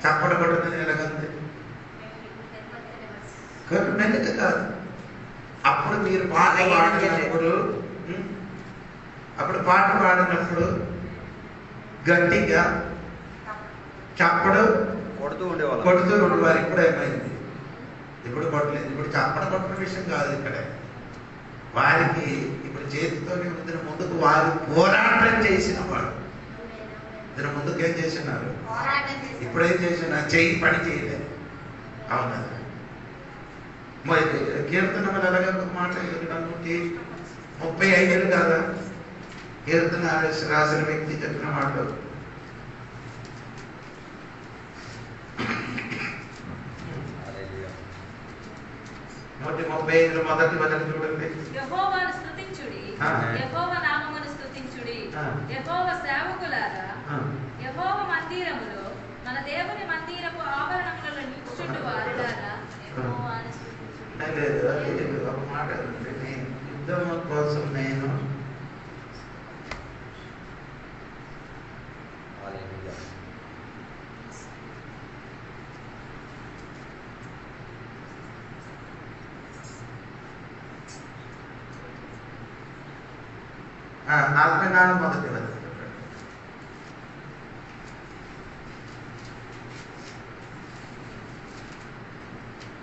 చప్పట కొట్టడం ఎలాగంది, మెల్లగా కాదు. అప్పుడు మీరు పాట పాడినప్పుడు, అప్పుడు పాట పాడినప్పుడు గట్టిగా చప్పుడు కొడుతూ ఉండేవాళ్ళు. కొడుతూ ఉండేవారు. ఇప్పుడు ఏమైంది? ఇప్పుడు కొట్టలేదు. ఇప్పుడు చప్పడ కొట్టిన విషయం కాదు ఇక్కడ. వారికి ఇప్పుడు చేతితోనే దీని ముందుకు వారు పోరాటం చేసిన వాడు. దీని ముందుకు ఏం చేసినారు? ఇప్పుడేం చేసిన చెయ్యి పని చేయలేదు. అవునా? కీర్తనలు అలాగే ఒక మాట 35 ఏళ్ళు కాదా కీర్తన రాసిన వ్యక్తి చెప్పిన మాట. మొదటి 35 మొదటి వచనం చూడండి. యెహోవాను స్తుతించుడి, యెహోవా నామమును స్తుతించుడి, యెహోవా సేవకులారా, యెహోవా మందిరములో మన దేవుని మందిరపు ఆవరణములలో నిలుచుండు వారులారా యెహోవాను స్తుతించుడి. ఒక మాట యుద్ధం కోసం నేను ఆత్మజ్ఞానం మొదటి వచనం.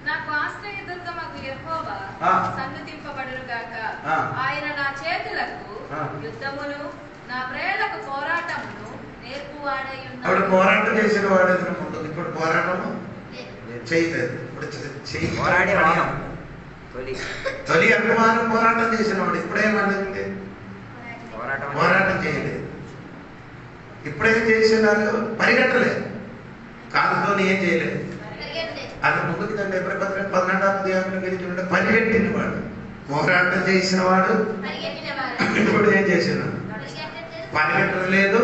నాకు ఆశ్రయదుర్గమగు యెహోవా సన్నుతింపబడును గాక. ఆయన నా చేతులకు యుద్ధమును నా ప్రేలకు పోరాటమును నేర్పువాడై ఉన్నాడు. అప్పుడు పోరాటం చేసిన వాడు ముందు. ఇప్పుడు పోరాటము చేయలేదు. ఇప్పుడు తొలి అభిమానం పోరాటం చేసిన వాడు. ఇప్పుడేమన్నది? పోరాటం చేయలేదు. ఇప్పుడేం చేసినారు? పరిగెట్టలేదు. కాలుతో ఏం చేయలేదు. అది ముందుకు తండ్రి 12వ అధ్యాయంలో గెలిచి పరిగెట్టిన వాడు, పోరాటం చేసిన వాడు. ఇప్పుడు ఏం చేసినాడు? పరిగెట్టడం లేదు,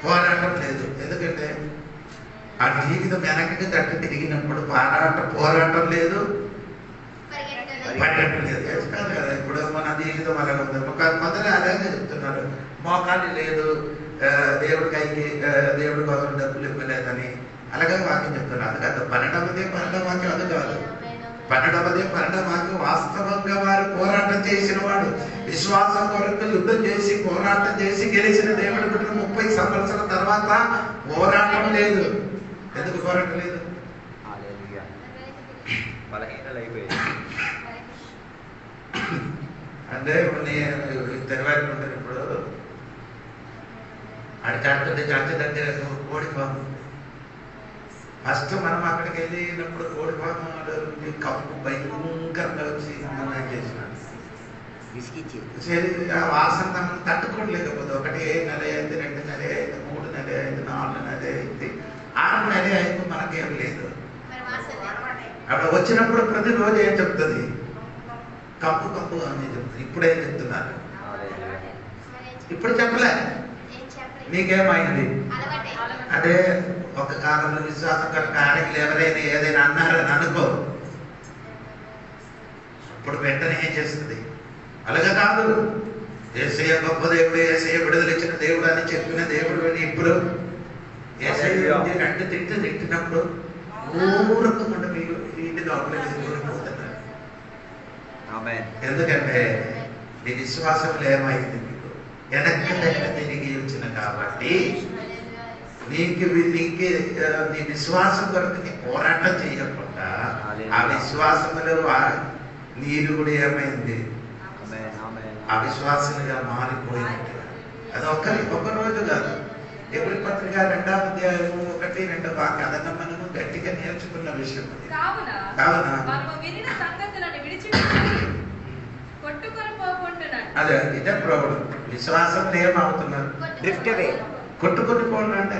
పోరాటం లేదు. ఎందుకంటే ఆ జీవితం వెనక్కి తట్టు తిరిగినప్పుడు పోరాటం లేదు, పరిగెట్టడం లేదు. కాదు కదా. ఇప్పుడు మన జీవితం అలాగే ఉంది. మొదలు అలాగే చెప్తున్నారు. మోకాలి లేదు, దేవుడికి దేవుడి కోసం డబ్బులు ఇవ్వలేదని అలాగే వాక్యం చెప్తున్నారు. అది కాదు. 12వ వాక్యం అది కాదు. 12వ వాక్యం వాస్తవంగా వారు పోరాటం చేసిన వాడు, విశ్వాసం కొరకు యుద్ధం చేసి పోరాటం చేసి గెలిచిన దేవుడు బిడ్డ 30 సంవత్సరాల తర్వాత పోరాటం లేదు. ఎందుకు పోరాటం లేదు? అంటే ఇప్పుడు నేను తెరవాకి ఉంటాను. ఇప్పుడు అది చర్చ దగ్గర కోడిపాము. ఫస్ట్ మనం అక్కడికి వెళ్ళినప్పుడు కోడిపాము కప్పు భయంకరంగా వచ్చి మనం చేసినాడు. ఆ వాసన మనం తట్టుకోలేకపోతే 1 నెల అయింది, 2 నెల అయింది, 3 నెల అయింది, 4 నెల అయింది, 6 నెల అయింది, మనకేం లేదు. అక్కడ వచ్చినప్పుడు ప్రతిరోజు ఏం చెప్తుంది? కప్పు కప్పు అని చెప్తుంది. ఇప్పుడేం చెప్తున్నారు? ఇప్పుడు చెప్పలే. నీకేమైంది? అదే ఒక కాలంలో విశ్వాసం కనుక ఆడకి ఎవరైనా ఏదైనా అన్నారని అనుకో, ఇప్పుడు వెంటనే ఏం చేస్తుంది? అలాగే కాదు. యేసయ్య గొప్ప దేవుడు, యేసయ్య విడుదల ఇచ్చిన దేవుడు అని చెప్పిన దేవుడు. ఇప్పుడు యేసయ్య 2 తిట్టినప్పుడు ఊరకుండా మీరు ఇంటి లోపలిపోతున్నారు. ఎందుకంటే నీ విశ్వాసంలో ఏమైంది? మీకు వెనక్కి తిరిగి వచ్చిన కాబట్టి నీకు నీ విశ్వాసం కొరకు నీ పోరాటం చేయకుండా ఆ విశ్వాసంలో నీరు కూడా ఏమైంది? ఆ విశ్వాసంగా మారిపోయినట్టు. అది ఒక్క రోజు కాదు. ఎబ్రీ పత్రిక 2వ అధ్యాయం 1-2 వాక్యం. అదన్నా మనము గట్టిగా నేర్చుకున్న విషయం. అదే ఇదే ప్రాబ్లం. విశ్వాసంలో ఏమవుతున్నారు? కొట్టుకొని పోవడం అంటే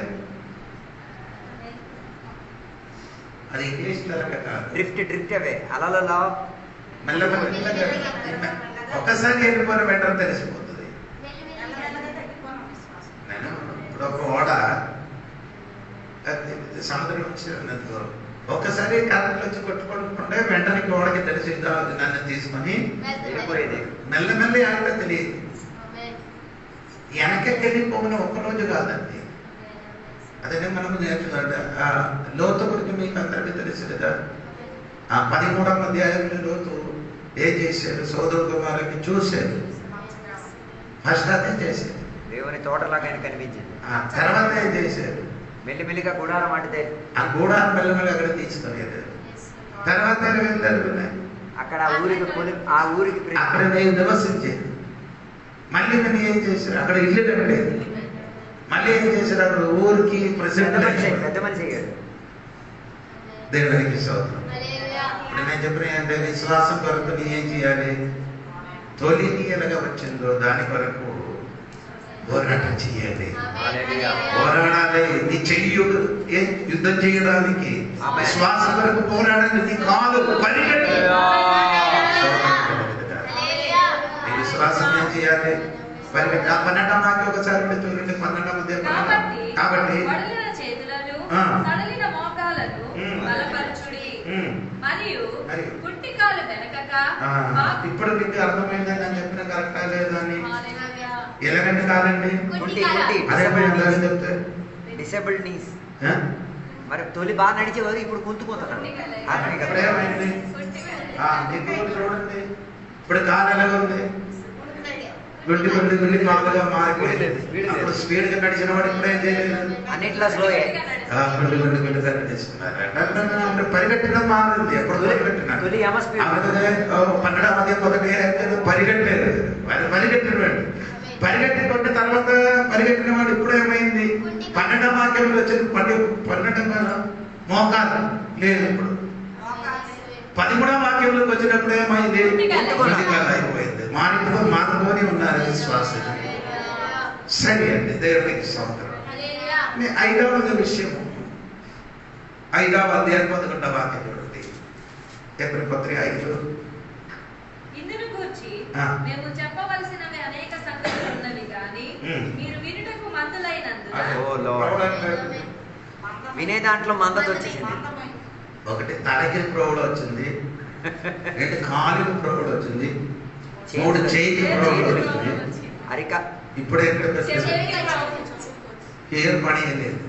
అది ఇంగ్లీష్ డ్రిఫ్ట్ అవే అలలో మెల్లగా ఒక్కసారి వెళ్ళిపోయిన వెంటనే తెలిసిపోతుంది. నేను ఇప్పుడు ఒక ఓడ సముద్రం నుంచి ఒక్కసారి కరెంట్ వచ్చి కొట్టుకుంటుంటే వెంటనే ఓడకి తెలిసిందా నన్ను తీసుకొని మెల్లమెల్లి అంటే తెలియదు. వెనక్కి వెళ్ళిపోయిన ఒక్కరోజు కాదండి. అదే మనం నేర్చుకుంటే లోతు గురించి మీకు అందరికీ తెలుసు కదా. 13వ అధ్యాయంలో లోతు ఏం చేశాడు? సోదరు కుమారుని చూశాడు. ఫస్ట్ అదే చేశాడు. దేవుని తోటలాగా ఆయన కనిపించింది. ఆ తర్వాత ఏం చేశారు? మెల్లిమెల్లిగా గుడారం అంటే ఆ గూడాన్ని మెల్లమెల్లి అక్కడ తీసుకునేది. తర్వాత వెళ్తారు, అక్కడ ఆ ఊరికి అక్కడ నేను నివసించేది. మళ్ళీ నేను ఏం చేశారు? అక్కడ ఇల్లు కట్టలేదు. మళ్ళీ ఏం చేశారు? అక్కడ ఊరికి పెద్ద మనిషి అయ్యాడు. దేవునికి స్తోత్రం. ఇప్పుడు నేను చెప్పిన అంటే విశ్వాసం కొరకు నీ ఏం చేయాలి? తొలిని ఎలాగా వచ్చిందో దాని కొరకు పోరాటం చేయాలి, పోరాడాలి. నీ చెయ్యుడు యుద్ధం చేయడానికి విశ్వాసం కొరకు పోరాడాలి. నీ కాలు పరిగెత్తాలి. నీ విశ్వాసం ఏం చేయాలి? పరిగెత్తి. ఆ 12వ వాక్యం ఒకసారి చూడండి. 12వ అధ్యాయం. కాబట్టి మరియు పుట్టికాలు వెనకక. ఇప్పుడు మీకు అర్థమైందని నేను చెప్పిన కరెక్టా లేదని? ఎలాగంటే కాదండి, అదే చెప్తే డిసేబుల్డ్ నీస్. మరి తొలి బాగా నడిచేవారు, ఇప్పుడు కుంతుపోతున్నాడు. ఏమైంది? చూడండి, ఇప్పుడు కాలు ఎలాగ ఉంది? గుండి కాలుగా మారిపోయింది. అప్పుడు స్పీడ్ గా నడిచిన వాడు ఇప్పుడు ఏం చేయలేదు, అన్నిట్లో స్లో. పరిగెట్టడం మారింది. ఎప్పుడు పరిగెట్టినాడు? 12వ పరిగెట్టలేదు. పరిగెట్టినవాడు పరిగెట్టుకుంటే తర్వాత పరిగెట్టిన వాడు ఇప్పుడు ఏమైంది? 12వ వాక్యంలో వచ్చింది. 12వ మోకాలు లేదు. ఇప్పుడు 13వ వాక్యంలోకి వచ్చినప్పుడు ఏమైంది? అయిపోయింది. మారుకొని ఉన్నారు విశ్వాసం. సరే అండి, దేవునికి స్తోత్రం. 5వ విషయం, 5వ అధ్యాయం 11వ వాక్యం చూడండి. ఎప్పుడు పత్రిక 5. ఇందును గూర్చి మేము చెప్పవలసినవి అనేక సంగతులు ఉన్నవి గాని మీరు వినుటకు మందులైనందున. వినే దాంట్లో మందత వచ్చేసింది. ఒకటి తలకి ప్రౌఢ వచ్చింది, 2 కాలుకి ప్రౌఢ వచ్చింది, 3 చేయికి ప్రౌఢ వచ్చింది. అరిక ఇప్పుడు ఎక్కడ హెయిర్ పని చేయలేదు,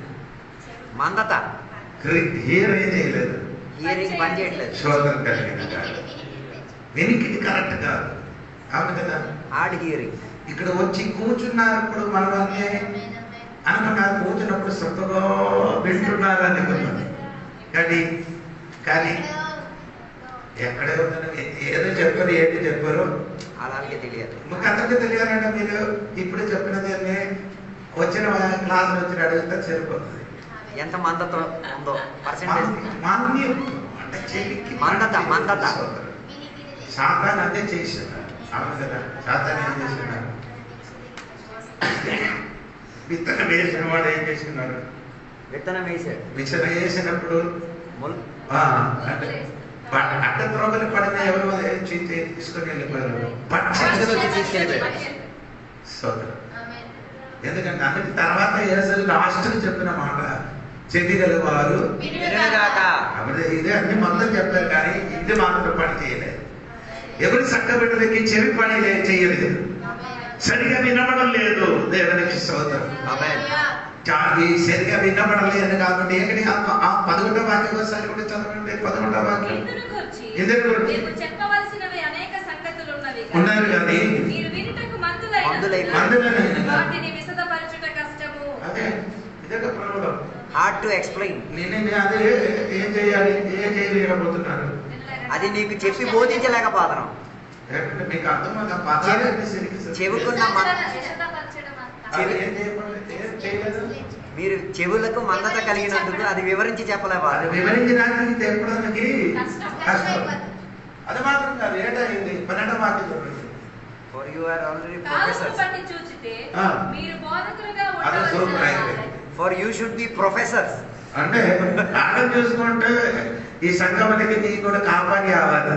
మందత హెయిర్ ఏం చేయలేదు, హియరింగ్ పని చేయట్లేదు. శోధన కలిగిన వెనికిది కరెక్ట్ కాదు. అవును కదా? Hard hearing. ఇక్కడ వచ్చి కూర్చున్నప్పుడు మనం అనుకున్నారు, కూర్చున్నప్పుడు సొంతగా వింటున్నారు అనుకున్నాను. కానీ ఎక్కడే ఉందని ఏదో చెప్పారు, ఏంటి చెప్పారు అలాగే తెలియదు. మీకు అందరికీ తెలియాలంటే మీరు ఇప్పుడు చెప్పినదాన్ని వచ్చిన క్లాసులు వచ్చి అడిగితే సరిపోతుంది. ఎంత మందతో ఉందో పర్సెంటేజ్. అంటే చెవికి మందత సాతాను అదే చేస్తున్నారు. అవును కదా? సాతాను ఏం చేస్తున్నారు? విత్తనం వేసిన వాడు ఏం చేస్తున్నారు? విత్తనం వేసాడు. విత్తనం వేసినప్పుడు అడ్డ త్రోగలు పడిన ఎవరు తీసుకొని వెళ్ళిపోయారు, ఎందుకంటే అన్నిటి తర్వాత ఏసలు లాస్ట్ చెప్పిన మాట చెవిగల వారు ఇదే అన్ని మొత్తం చెప్పారు, కానీ ఇది మాత్రం పని చేయలేదు. ఎవరి చక్కబిడ్డలకి చెవి పని చేయలేదు, సరిగా వినబడం లేదు. దేవునికి స్తోత్రం. సరిగా వినబడలేదు కాబట్టి ఏంటి? ఆ 11వ వాక్యం ఒకసారి కూడా చదవండి. 11వ వాక్యం. ఉన్నారు కానీ అదే ఇదొక ప్రాబ్లం. Hard to explain. నేను అదే ఏం చేయాలి, ఏం చేయలేకపోతున్నారు. అది నీకు చెప్పి బోధించలేకపోతున్నాం. మీకు అర్థం చెవుకున్న మీరు చెవులకు మందత కలిగినందుకు అది వివరించి చెప్పలేవాలి. వివరించడానికి చెప్పడానికి కష్టం. అది మాత్రం కాదు, ఏంటండి 12వ వాక్యం. For you are already professors. For you should be professors. అంటే అర్థం చూసుకుంటే ఈ సంఘానికి నీకు కూడా కాపాడి అవ్వాలి.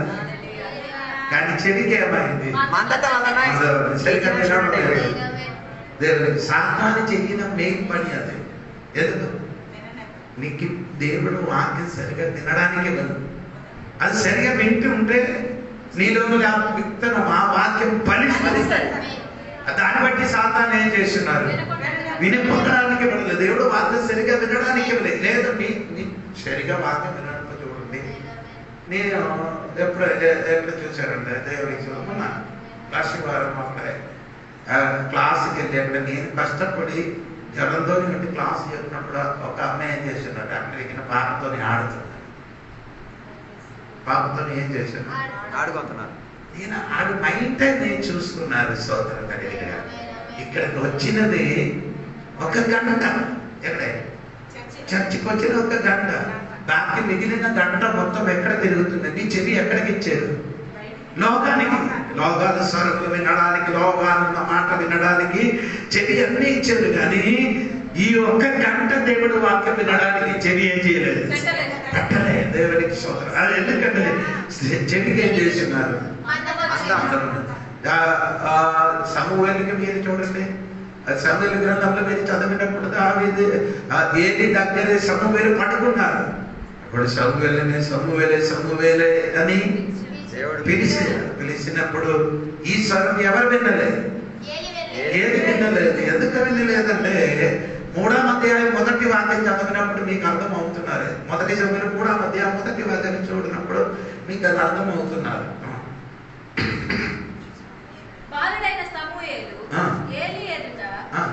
కానీ చెవికి ఏమైంది? మందత వలన దేవుడికి సాతాను చెయ్యిన మెయిన్ పని అది. ఎందుకు? నీకు దేవుడు వాక్యం సరిగా వినడానికి వెళ్ళదు. అది సరిగా వింటూ ఉంటే నీలో విత్తనం ఆ వాక్యం ఫలిస్తుంది. దాన్ని బట్టి సాతాను ఏం చేస్తున్నారు? వినిపోవడానికి వెళ్ళలేదు. దేవుడు వాక్యం సరిగా వినడానికి లేదు. నీ సరిగా వాక్యం వినడానికి చూడండి. నేను ఎప్పుడు చూశానంటే దేవుడికి మొన్న లక్ష్మీవారం అప్పుడే క్లాస్కి వెళ్ళి అక్కడ నేను కష్టపడి జ్వరంతో ఉండి క్లాస్ చెప్పినప్పుడు ఒక అమ్మాయి ఏం చేస్తున్నారు అమెరికన్ పాపతో ఆడుతున్నారు. పాపతో ఏం చేశాను ఆడుకుంటున్నారు. నేను ఆడు మైండ్ నేను చూసుకున్నారు సోదరు కలిగిన ఇక్కడికి వచ్చినది ఒక గంట. ఎక్కడే చర్చికి వచ్చిన ఒక గంట. బాకి మిగిలిన గంట మొత్తం ఎక్కడ తిరుగుతుంది? నీ చెవి ఎక్కడికి ఇచ్చారు? లోకానికి. లోకాల స్వరూపు వినడానికి, లోకాల మాట వినడానికి చెవి అన్నీ ఇచ్చారు. కానీ ఈ ఒక్క గంట దేవుడు వాక్యం వినడానికి చెవి ఏం చేయలేదు, పెట్టలే. దేవునికి సోదరు. అది ఎందుకంటే చెవికి ఏం చేస్తున్నారు? సమూహలకి మీరు చూడండి, సమూహల గ్రంథంలో మీరు చదివినప్పుడు ఏది దగ్గరే సమూహలు పడుకున్నారు. అప్పుడు సమూహలే అని పిలిచినప్పుడు ఈ స్వరం ఎవరు వినలేదు? ఏది వినలేదు. ఎందుకు వినలేదంటే 3వ అధ్యాయం 1వ వాక్యం చదివినప్పుడు మీకు అర్థం అవుతున్నారు. 1వ సమయంలో 3వ అధ్యాయం 1వ వాక్యం చూడినప్పుడు మీకు అది అర్థం అవుతున్నారు. బాలుడైన సమూయేలు ఏలీ ఎదుట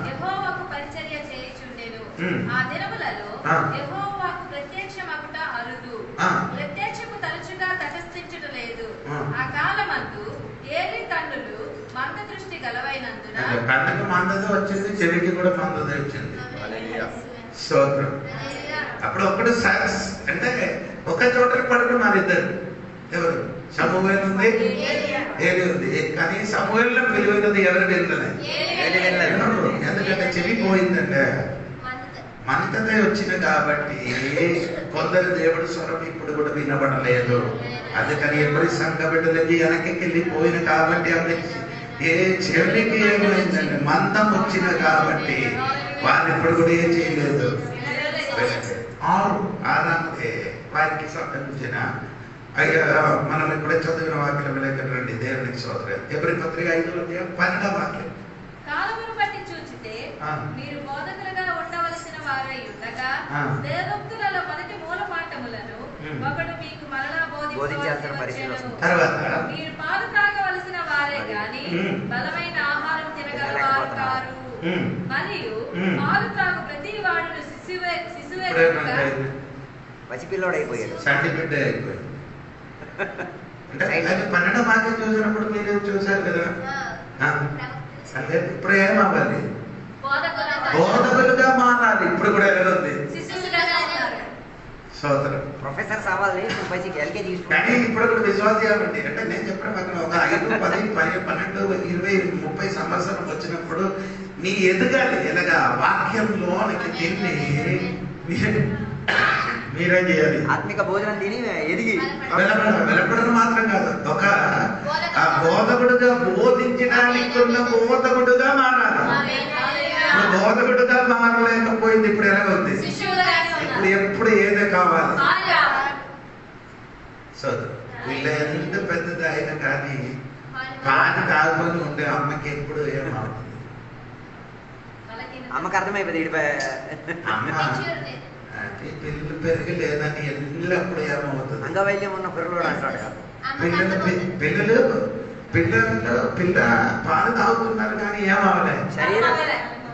యెహోవాకు పరిచర్య చేయుచుండెను. ఆ దినములలో యెహోవాకు ప్రత్యక్షమగుట అరుదు, ప్రత్యక్షము తరచుగా తటస్థించుట లేదు. ఆ కాలమందు ఏలీ కన్నులు మంద దృష్టి గలవైనందున కన్నుకు మందద వచ్చింది, చెవికి కూడా మందద వచ్చింది. స్తోత్రం. అప్పుడు ఒకడు అంటే ఒక చోటకి పడుకున్నారు ఇద్దరు. ఎవరు? సమూహేలు ఉంది, ఏలి ఉంది. కానీ సమూహంలో విలువైనది ఎవరు వినలేదు. ఎందుకంటే చెవి పోయిందంటే మందత వచ్చింది. కాబట్టి కొందరు దేవుడు స్వరం ఇప్పుడు కూడా వినబడలేదు. అందుకని ఎప్పటి సంఘ బిడ్డలకి వెనక్కి వెళ్ళిపోయిన కాబట్టి ఏ చెవికి ఏమైందండి? మందం వచ్చిన కాబట్టి వారు ఇప్పుడు కూడా ఏం చేయలేదు. ఆరామదే వారికి సంబంధించిన మనం ఇప్పుడే చదివిన వాక్యం రండి. దేవునికి సోదరు. ఎబ్రీ పత్రిక 5వ అధ్యాయం 12వ వాక్యం. కాలమును బట్టి చూచితే మీరు బోధకులుగా ఉండవలసిన వారై ఉండగా దేవోక్తులలో మొదటి మూల పాఠములను ఒకడు మీకు మరలా బోధించవలెను. తర్వాత మీరు పాలు త్రాగవలసిన వారే గాని బలమైన ఆహారం తినగలవారు కారు. మరియు పాలు త్రాగు ప్రతి వాడును శిశువే పసిపిల్లోడు అయిపోయాడు, సంటి బిడ్డ అయిపోయాడు. అంటే 12వ వాక్యం చూసినప్పుడు మీరు చూసారు కదా. అంటే ఇప్పుడు ఏమవ్వాలి? బోధకులుగా మారాలి. ఇప్పుడు కూడా ఎలాగొంది? సోదరం. ప్రొఫెసర్ అవ్వాలి. ఎల్కేజీ కానీ ఇప్పుడు కూడా విశ్వాసాలండి. అంటే నేను చెప్పిన పక్కన ఒక 5, 10, 12, 20, 30 సంవత్సరం వచ్చినప్పుడు నీ ఎదగాలి. ఎలాగా? వాక్యంలోనికి తిని మీరేం చేయాలి? ఆత్మిక భోజనం తిని ఎదిగి వెలపడడం మాత్రం కాదు, ఒక బోధకుడుగా బోధించడానికి ఉన్న బోధకుడుగా మారాలి. ఇప్పుడు బోధకుడుగా మారలేకపోయింది. ఇప్పుడు ఎలాగ ఉంది? ఇప్పుడు ఎప్పుడు ఏదో కావాలి. సో వీళ్ళు ఎంత పెద్దది అయినా కానీ పాలు తాగుకొని ఉండే అమ్మకి ఎప్పుడు ఏమవుతుంది? అమ్మకి అర్థమైపోయింది. పిల్లలు పెరిగి లేదని ఎల్లప్పుడు ఏమవుతుంది? అంగవైల్యం ఉన్న పిల్లలు అంటాడు. పిల్ల పాలు తాగుతున్నారు కానీ ఏమవలే, శరీరం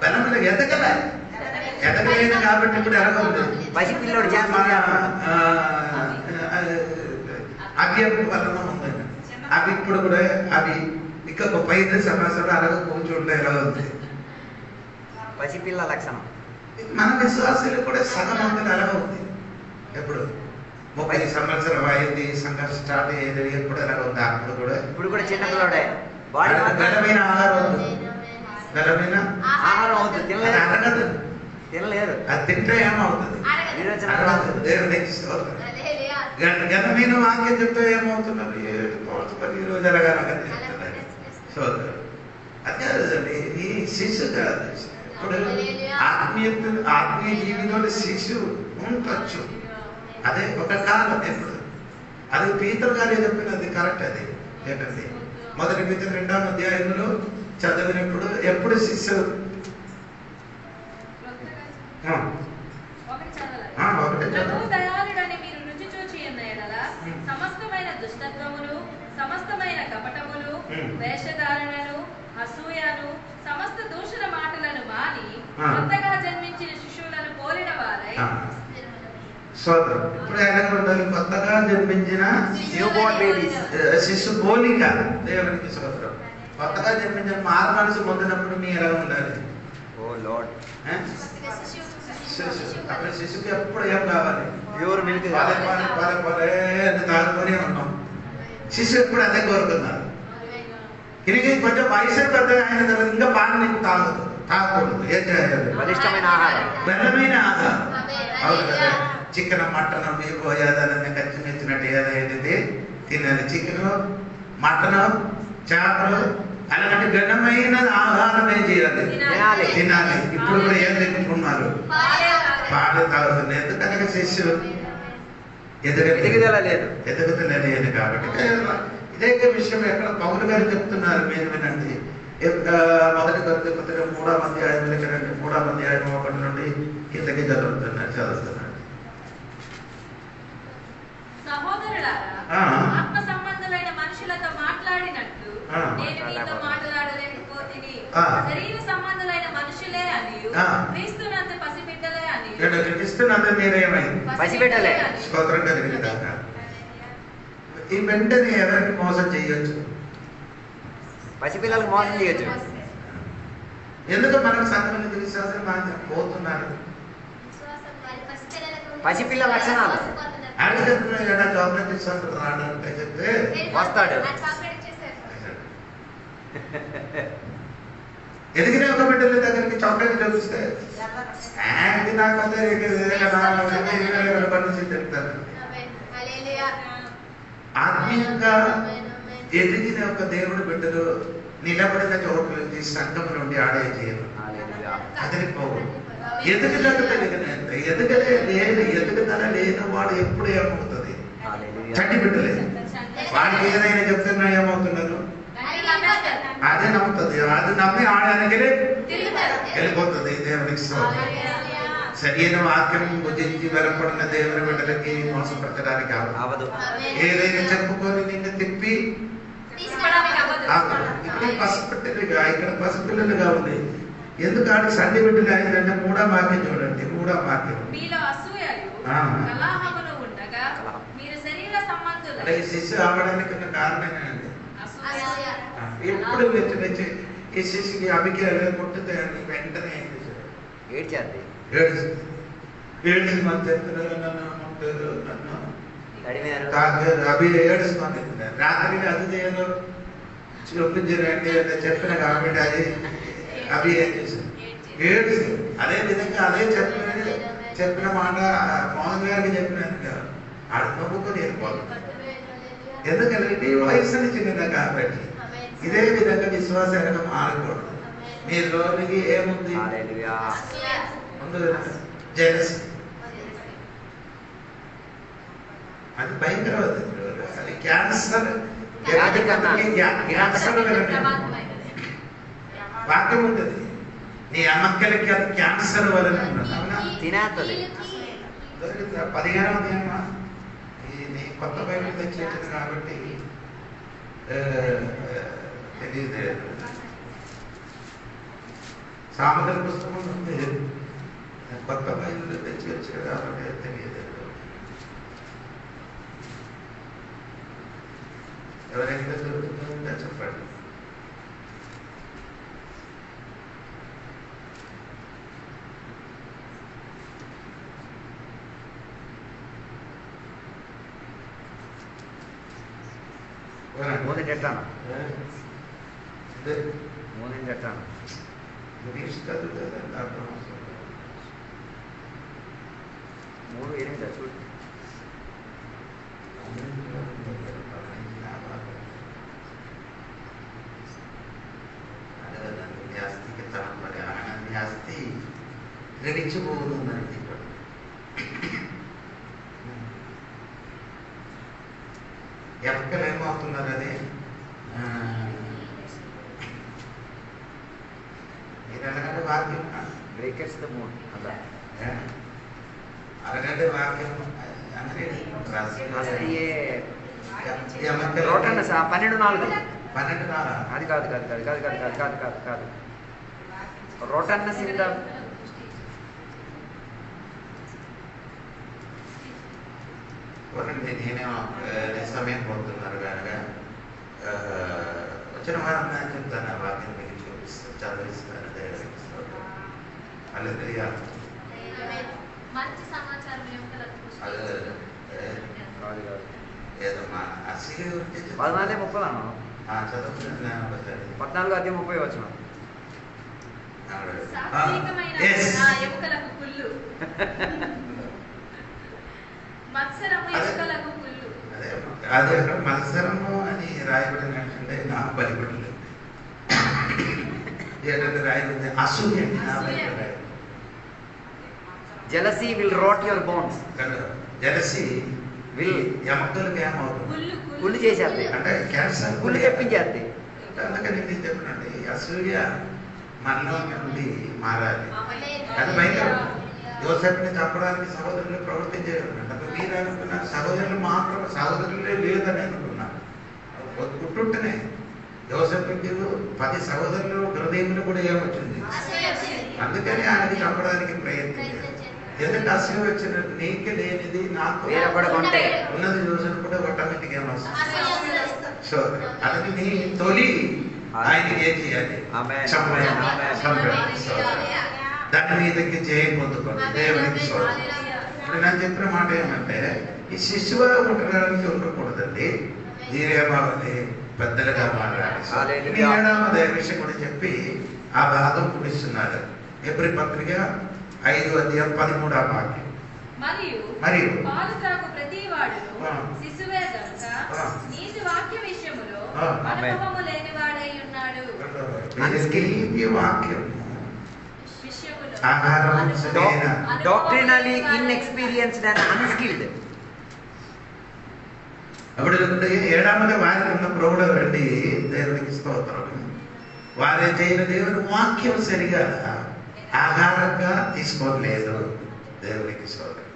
బలం ఎదగలేదు. కాబట్టి ఇప్పుడు ఎలాగవుతుంది? పసిపిల్లోడు అవ్యక్త వలన ఉందండి. అవి ఇప్పుడు కూడా అవి ఇక 35 సంవత్సరాలు అలాగ కూర్చుంటే ఎలా ఉంది? పసిపిల్ల లక్షణం. మన విశ్వాసాలు కూడా సగం మందిని ఎలా ఉంది? ఎప్పుడు 30 సంవత్సరం అయింది, సంఘం స్టార్ట్ అయ్యేది. ఎప్పుడు ఎలా ఉంది? అప్పుడు కూడా ఇప్పుడు కూడా చిన్నపిల్లడే. బలమైన ఆహారం అవుతుంది. బలమైన ఆహారం అవుతుంది. అరగదు, తినలేరు. అది తింటే ఏమవుతుంది? ఘనమైన వాక్యం చెప్తే ఏమవుతున్నారు? 7 రోజు ఎలాగని సోదరు. అదే ఈ శిశు కాదు. ఇప్పుడు ఆత్మీయ జీవితంలో శిశువు ఉండొచ్చు. అదే ఒక కాలం. ఎప్పుడు అది పీతర్ గారు చెప్పినది కరెక్ట్. అది ఏంటండి? 1 Peter 2వ అధ్యాయంలో చదివినప్పుడు ఎప్పుడు శిశువు సమస్తమైన దుష్టత్వమును, సమస్తమైన కపటమును, వేషధారణను, అసూయను, కొత్తగా జన్మించిన శిశువులను పోలిన వారై సోదరు ఇప్పుడు ఎలాగ ఉండాలి? కొత్తగా జన్మించిన న్యూబోర్న్ బేబీస్. శిశు పోలిక. దేవునికి సోదరం. కొత్తగా జన్మించిన మారు మనసు పొందినప్పుడు మీరు ఎలా ఉండాలి? ఓ లార్డ్, అప్పుడు శిశువుకి ఎప్పుడు ఏం కావాలి? ప్యూర్ మిల్క్ పొలే కావాలి. పొలే పొలే పొలే అని తాగుతూనే ఉన్నాం. శిశువు ఎప్పుడు అదే కోరుకున్నారు. ఇది కొంచెం వయసు పెద్దగా అయిన తర్వాత ఇంకా పాలు నీకు తాగకూడదు. ఏం చేయాలి? బలిష్టమైన ఆహారం. బలమైన ఆహారం. అవును కదా? చికెన్ మటన్ మీకు ఏదైనా ఖర్చు నచ్చినట్టు ఏదైతే తినాలి. చికెన్ మటన్ చేపలు అలాంటి ఘనమైన ఆహారం ఏం చేయాలి? తినాలి. తినాలి. ఇప్పుడు కూడా ఏం తింటున్నారు? పాలు తాగుతుంది. ఎందుకనగా శిశువు ఎదుగుదల లేదు. ఎదుగుదల లేదు కాబట్టి ఇదే విషయం ఎక్కడ పౌలు గారు చెప్తున్నారు. మీరు వినండి. మొదటి కొరింథీ పత్రిక 3వ అధ్యాయం దగ్గర 3వ అధ్యాయం 1 నుండి కిందకి చదువుతున్నాడు. సహోదరులారా, ఆత్మ సంబంధులైన మనుషులతో మాట్లాడినట్లు నేను మీతో మాట్లాడలేకపోతిని. శరీర సంబంధులైన మనుషులే అని క్రీస్తునంత పసిబిడ్డలే అని. క్రీస్తునంత మీరేమైంది? పసిబిడ్డలే. స్తోత్రం కలిగిన దాకా ఈ వెంటనే ఎవరికి మోసం చేయొచ్చు? పసిపిల్లలకు మోసం చేయొచ్చు. ఎందుకు మనకు సంఘంలో విశ్వాసం పోతున్నారు? పసిపిల్ల లక్షణాలు. అడిగి చెప్తున్నాయి కదా, చాక్లెట్ ఇస్తాను రాడంటే చెప్తే వస్తాడు. ఎదిగిన ఒక బిడ్డల దగ్గరికి చాక్లెట్ చూపిస్తే నాకు అంతే చెప్తాను. ఆత్మీయంగా ఎదిగిన ఒక దేవుడు బిడ్డలు నిలబడిన చోట్ల నుంచి సంఘం నుండి ఆదాయం చేయరు. అదిరిపోవు. ఎదుగుదల లేని వాడు ఎప్పుడు ఏమవుతుంది? చట్టి బిడ్డలే. వాడికి ఏదైనా చెప్తున్నా ఏమవుతున్నారు? అదే నమ్ముతుంది. అది నమ్మి ఆడడానికి వెళ్ళిపోతుంది. దేవునికి సరైన వాక్యం భుజించి వెలపడిన దేవుని బిడ్డలకి మోసపరచడానికి అవ్వదు. ఏదైనా చెప్పుకొని నిన్ను తిప్పి ఇప్పుడు పసిపిల్లలుగా ఇక్కడ పసిపిల్లలుగా ఉంది. ఎందుకు ఆడికి సండి బిడ్డలు అయిందంటే 3వ వాక్యం చూడండి. 3వ వాక్యం శిశు అవ్వడానికి ఉన్న కారణమేనండి. ఎప్పుడు వెచ్చి ఈ శిశుకి అభికి ముట్టితే అని వెంటనే ఏడ్చేది. ఏడ్చి మన చెప్తున్నారు నన్ను తడిమారు. అభి ఏడుస్తాను. రాత్రి అది చేయను చూపించరండి అంటే చెప్పిన కాబట్టి అది అభి ఏం చేశాను ఏడ్చి అదే విధంగా అదే చెప్పిన మాట మోహన్ గారికి చెప్పినాను. ఆడు నవ్వుకొని వెళ్ళిపోతుంది. ఎందుకంటే నీ వయసుని చిన్నదా కాబట్టి ఇదే విధంగా విశ్వాసాన్ని మారకూడదు. మీ లోనికి ఏముంది? ముందు జలసి. అది భయంకరవాది. అది క్యాన్సర్. వాక్యం ఉంటుంది. నీ అమ్మక్కలకి అది క్యాన్సర్ వలన తినేస్తుంది. 15వ అధ్యాయమా నీ కొత్త బైబిల్ తెచ్చేది కాబట్టి తెలియదు. సామెతల పుస్తకం ఉంది. కొత్త బైబిల్ తెచ్చి వచ్చాడు కాబట్టి తెలియదు. ఎవరైనా దొరుకుతుందా చెప్పండి. మూదింటి ఎట్లాను మూదింటి ఎట్లాను మూడు ఎనిమిది చూడు. ఆస్తి గ్రహించబోతుందని ఎక్కడ ఏమవుతున్నారు? అది ఇరగంట వాక్యం బ్రేకర్స్ ద మూడ్ అలా అరగంట వాక్యం అంటే రోటన్న 12:4 12:4 అది కాదు కాదు కాదు కాదు కాదు కాదు కాదు కాదు కాదు రోటన్న సిద్ధం కాబట్టి నేను సమయం పోతున్నారు కనుక వచ్చిన వారం నేను చెప్తాను ఆ వాక్యం మీకు చూపిస్తాను, చదివిస్తాను. హల్లెలూయా. మంచి సమాచారం ఏదో మా అసలు గురించి 14:30 చదువుతున్నాను ఒకసారి. 14:30 వచ్చిన సాత్వికమైన ఎముకలకు పుల్లు, మత్సరము ఎముకలకు పుల్లు. అదే అక్కడ మత్సరము అని రాయబడినట్టుండే నా బలిపడలేదు. ఏంటంటే రాయబడింది అసూయ. jealousy will rot your bones. Jealousy will ఎముకలకు ఏమవుతుంది? కుళ్ళు చేసేది, అంటే క్యాన్సర్ కుళ్ళు తెప్పించేది. అందుకని నేను చెప్పినండి అసూయ మనలో నుండి మారాలి. అది భయంకరం. యోసేపుని చంపడానికి సహోదరులు ప్రవర్తించారు. అంటే మీరు అనుకున్నారు సహోదరులు మాత్రం, సహోదరులే లేదని అనుకున్నారు. పుట్టుంటేనే యోసేపుకి 10 సహోదరులు హృదయంలో కూడా ఏమొచ్చింది? అందుకని ఆయనకి చంపడానికి ప్రయత్నించారు. ఎందుకంటే అసూయ వచ్చినట్టు నీకే లేనిది నాకు ఉన్నది యోసేపు కూడా ఆటోమేటిక్ ఏమొస్తుంది? సో అది నీ తొలి ఆయనకి ఏం చేయాలి? దాని మీదకి జయం పొందుకోండి. దేవునికి ఇప్పుడు నేను చెప్పిన మాట ఏమంటే ఈ శిశువుగా ఉండడానికి ఉండకూడదండి, మీరేమావాలి? పెద్దలుగా మారాలి. 7వ విషయం కూడా చెప్పి ఆ భాగం పుడిస్తున్నారు. ఎబ్రీ పత్రిక 5:13 వాక్యం. మరియు పాలు త్రాగు ప్రతి వాడును శిశువే గనుక నీతి వాక్య విషయములో అనుభవము లేని వాడై ఉన్నాడు. వాక్యం doctrinally inexperienced and unskilled. అప్పుడు 7వ వారికి ఉన్న ప్రౌఢ రండి, దేవునికి స్తోత్రం. వారే చేయని దేవుని వాక్యం సరిగా ఆహారంగా తీసుకోలేదు. దేవునికి స్తోత్రం.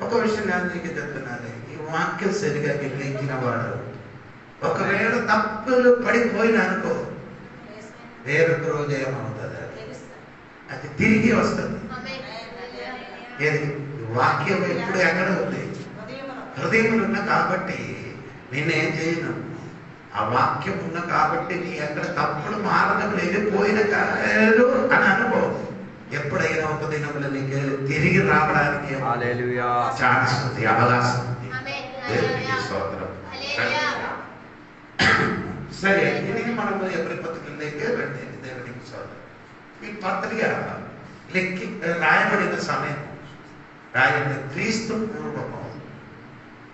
ఒక విషయం నేను మీకు చెప్తున్నాను, ఈ వాక్యం సరిగా గ్రహించిన వాడు ఒకవేళ తప్పులు పడిపోయినా అనుకో, వేరొక రోజు ఏమవుతుంది? అది తిరిగి వస్తుంది. ఏది వాక్యం ఎప్పుడు ఎక్కడ ఉంది? హృదయంలో ఉన్న కాబట్టి నేనేం చేయను, ఆ వాక్యం ఉన్న కాబట్టి నీ ఎక్కడ తప్పుడు మార్గం వెళ్ళిపోయిన కాదు అని అనుకో. ఎప్పుడైనా ఒక దినములు నీకు తిరిగి రావడానికి ఛాన్స్ ఉంది, అవకాశం ఉంది. దేవునికి స్తోత్రం. సరే, ఇది మనము ఎవరి పత్రికలకే రండి. దేవునికి స్తోత్రం. ఈ పత్రిక రాయబడిన సమయం రాయబడిన క్రీస్తు పూర్వము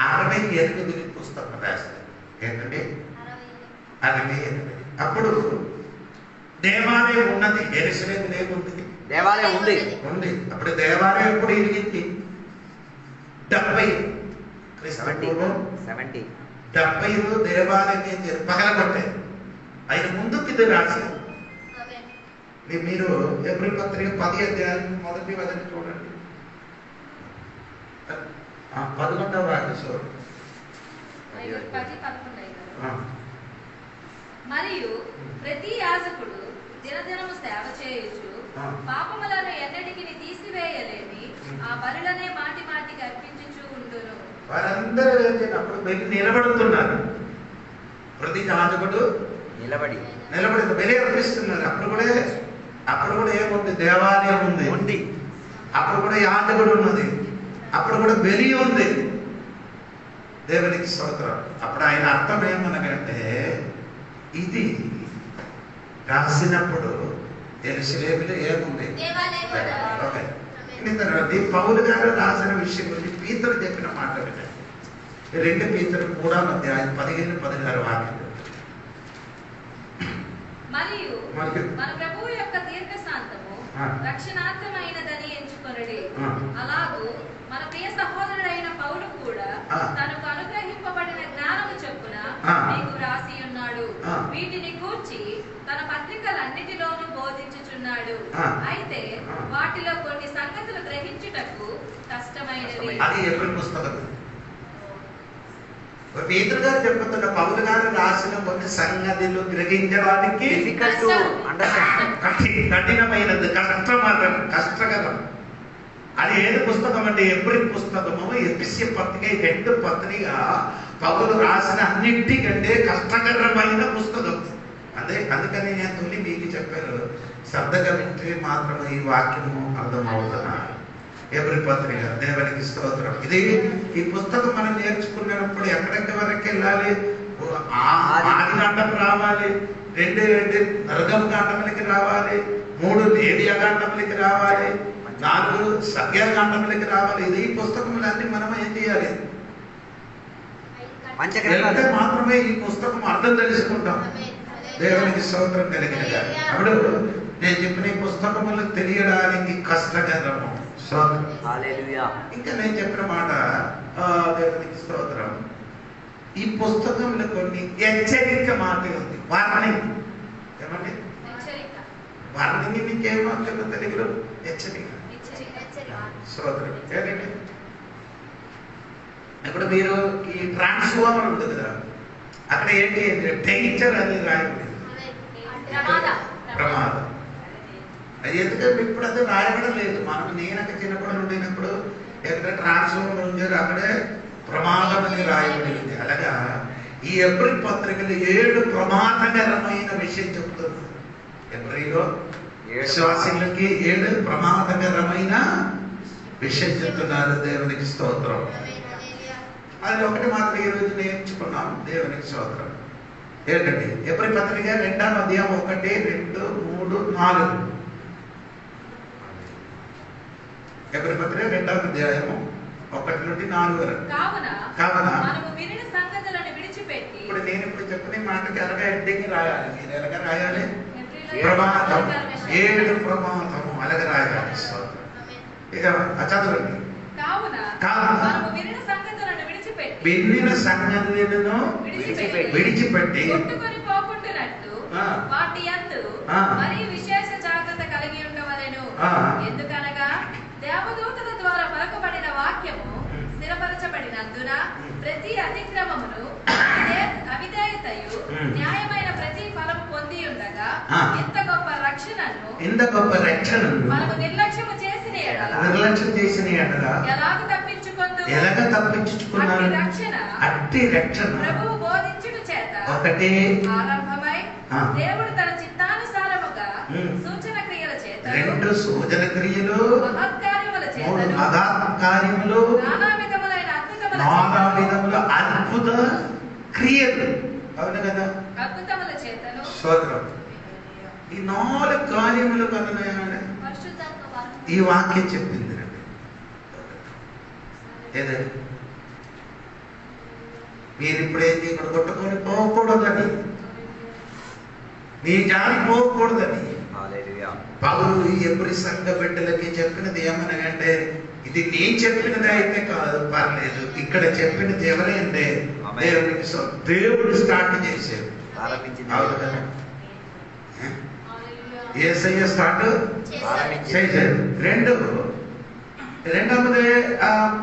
68 పుస్తకం రాస్తారు. ఏంటంటే 68. అప్పుడు దేవాలయం ఉన్నది. యెరూషలేము లేకుంది, దేవాలయం ఉంది. అప్పుడు దేవాలయం ఎప్పుడు ఇరిగింది? 70 క్రీస్తు పూర్వం 70 దేవాలయం పగలగొట్టారు. ఆయన ముందుకు ఇది రాశారు. మీరు ఎబ్రీ పత్రిక 10వ అధ్యాయం మొదటి వచనం చూడండి. 11వ వాక్యం చూడండి. మరియు ప్రతి యాజకుడు దినదినము సేవ చేయుచు పాపములను ఎన్నటికి తీసివేయలేని ఆ బలులనే మాటి మాటికి అర్పించుచు ఉండును. వారందరూ అప్పుడు వెళ్ళి నిలబడుతున్నారు. ప్రతి యాజకుడు నిలబడి బలి అర్పిస్తున్నారు. అప్పుడు కూడా ఏముంది? దేవాలయం ఉంది. అప్పుడు కూడా యాజకుడు ఉన్నది. అప్పుడు కూడా బలి ఉంది. దేవునికి స్తోత్రం. అప్పుడు ఆయన అర్థం ఏమనగంటే, ఇది రాసినప్పుడు యెరూషలేములో ఏముంది? ఓకే. పౌలు గారు రాసిన విషయం గురించి పీతరు చెప్పిన మాట వినండి. 2 పీతరు 3వ అధ్యాయం 15-16 వాక్యం. మరియు మన ప్రభువు యొక్క దీర్ఘశాంతము రక్షణార్థమైనదని ఎంచుకొనుడి. అలాగూ మన ప్రియ సహోదరుడైన పౌలు కూడా తనకు అనుగ్రహింపబడిన జ్ఞానము చొప్పున మీకు వ్రాసి ఉన్నాడు. వీటిని గూర్చి తన పత్రికలన్నిటిలోనూ బోధించుచున్నాడు. అయితే వాటిలో కొన్ని సంగతులు గ్రహించుటకు కష్టమైనవి. అది ఎప్పుడు పుస్తకం పేతురు గారు చెప్పుతున్న పౌలు గారు రాసిన కొన్ని సంగతులు గ్రహించడానికి కఠినమైనది, కష్టకరం. అది ఏది పుస్తకం అంటే ఎబ్రి పుస్తకము, ఎఫెసీ పత్రిక, 2 పత్రిక పౌలు రాసిన అన్నిటికంటే కష్టకరమైన పుస్తకం. అందుకని నేను తొలి మీకు చెప్పాను, శ్రద్ధగా వింటే మాత్రమే ఈ వాక్యము అర్థమవుతున్నా. ఎబ్రి పత్రిక, దేవునికి స్తోత్రం. ఈ పుస్తకం మనం నేర్చుకున్నప్పుడు ఎక్కడెక్కడి వరకు వెళ్ళాలి? ఆది కాండము రావాలి, 2 నరగం కాండములకి రావాలి, 3 లేవియా కాండములకి రావాలి, 4 సంఖ్యాకాండములకి రావాలి. ఇది ఈ పుస్తకములన్నీ మనం ఏం చేయాలి? వెళ్తే మాత్రమే ఈ పుస్తకం అర్థం తెలుసుకుంటాం. దేవునికి స్తోత్రం కలిగినగా. అప్పుడు నేను చెప్పిన ఈ పుస్తకములు తెలియడానికి కష్టకరము. ఇంకా నేను చెప్పిన మాట, దేవునికి స్తోత్రం, ఈ పుస్తకంలో కొన్ని హెచ్చరిక మాట ఉంది. వార్నింగ్. ఏమండి? వార్నింగ్ మీకేమో తెలుగులో హెచ్చరిక. స్తోత్రం. ఏంటంటే ఇప్పుడు మీరు ఈ ట్రాన్స్ఫార్మర్ ఉంది కదా, అక్కడ ఏంటి? డేంజర్ అని రాయబడింది, ప్రమాదం. అది ఎందుకంటే ఇప్పుడు అది రాయబడం లేదు. నేను అక్కడ చిన్నప్పుడు ఉండినప్పుడు ఎక్కడ ట్రాన్స్ఫార్మర్ ఉంది అక్కడే ప్రమాదం అని రాయబడింది. అలాగా ఈ ఎబ్రి పత్రికలు 7 ప్రమాదకరమైన విషయం చెప్తున్నారు. ఎబ్రిలో విశ్వాసులకి 7 ప్రమాదకరమైన విషయం చెప్తున్నారు. దేవునికి స్తోత్రం. అది ఒకటి మాత్రం ఈరోజు నేర్చుకున్నాం. దేవునికి స్తోత్రం. ఏంటండి? ఎబ్రి పత్రిక 2వ అధ్యాయం 1, 2, 3, 4. ఎబ్రి పత్రిక 2వ అధ్యాయము 1 నుండి 4 వరకు. కావున ఇప్పుడు నేను ఇప్పుడు చెప్పిన మాటకి ఎలాగ హెడ్డింగ్ రాయాలి? మీరు ఎలాగ రాయాలి? ప్రమాదం, 7 ప్రమాదము అలాగ రాయాలి. ఇక చదవండి. విన్న సంగతులను విడిచిపెట్టి వాటి యందు మరి విశేష జాగ్రత్త కలిగి ఉండవలెను. ఎందుకనగా దేవదూతల ద్వారా పలకబడిన వాక్యము స్థిరపరచబడినందున ప్రతి అతిక్రమమును అవిధేయతయు న్యాయమైన ప్రతి ఫలము పొంది ఉండగా ఇంత గొప్ప రక్షణను మనము నిర్లక్ష్యం చేసిన ఎడల ఎలాగ తప్పించుకున్నారు? అట్టి రక్షణ ప్రభువు బోధించుట చేత ఒకటే ఆరంభమై దేవుడు తన చిత్తానుసారముగా సూచన క్రియల చేత 2 సూచన క్రియలు, మహత్కార్యముల చేత మహత్కార్యములు, నానా విధముల అద్భుత క్రియలు. అవును కదా? అద్భుతముల చేతను. స్తోత్రం. ఈ 4 కార్యములు కన్నా ఈ వాక్యం చెప్పింది. ఏదండి? మీరు ఇప్పుడేంటి ఇక్కడ కొట్టుకొని పోకూడదని, నీ జారి పోకూడదని పౌలు ఈ ఎబ్రి సంఘ బిడ్డలకి చెప్పినది ఏమనగంటే, ఇది నేను చెప్పినది అయితే కాదు, పర్లేదు, ఇక్కడ చెప్పినది ఎవరైతే దేవునికి దేవుడు స్టార్ట్ చేశాడు. అవును కదా? యేసయ్య స్టార్ట్ చేశాడు. రెండవది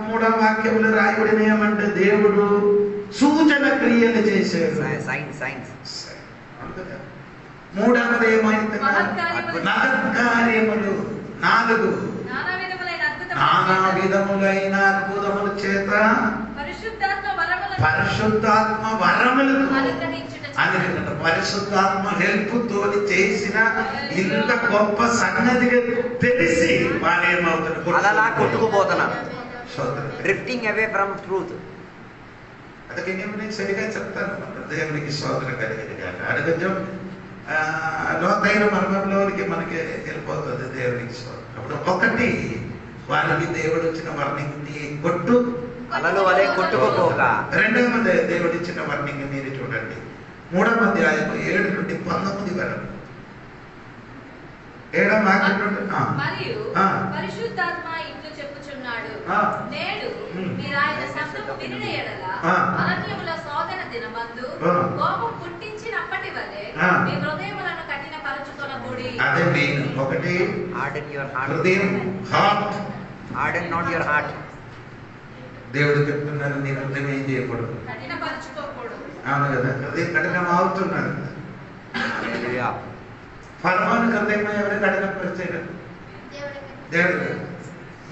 3వ వాక్యంలో రాయబడిన ఏమంటే దేవుడు సూచన క్రియలు చేశాడు. మూడవది ఏమైతే మహత్కార్యములు. 4 నానా విధములైన అద్భుతముల చేత పరిశుద్ధాత్మ వరములు అనుగ్రహించుట. పరిశుద్ధాత్మ హెల్ప్ తోని చేసిన ఇంత గొప్ప సంగతిగా తెలిసి అలా కొట్టుకుపోతున్నారు. Drifting away from truth. ಅದಕ್ಕೆ నేను సరిగా చెప్తాను. దేవునికి స్తోత్రం కలిగింది కాక అది కొంచెం లోతైన మర్మంలోనికి మనకి వెళ్ళిపోతుంది. దేవునికి స్తోత్రం. అప్పుడు ఒకటి వారికి దేవుడు ఇచ్చిన వర్ణింగ్ కొట్టు అలలు వలె కొట్టుకుపోక. రెండవది దేవుడు ఇచ్చిన వర్ణింగ్ మీరు చూడండి. 3వ అధ్యాయము 7 నుండి 19 వరకు. 7వ వాక్యం నుండి మరియు పరిశుద్ధాత్మ ఇట్లు చెప్పుచున్నాడు, నేడు మీరు ఆయన శబ్దము వినిన ఎడల అరణ్యములో శోధన దినమందు కోపం పుట్టించినప్పటి వలె మీ హృదయములను కఠినపరచుకొనకుడి. అదే మెయిన్. ఒకటి harden your heart. హృదయం, heart. harden not your heart. దేవుడు చెప్తున్నారు, నీ హృదయం ఏం చేయకూడదు, కఠినపరచుకోకూడదు. అవును కదా? హృదయం కఠినం అవుతున్నారు. ఫరోను హృదయం ఎవరు కఠినపరిచారు? దేవుడు.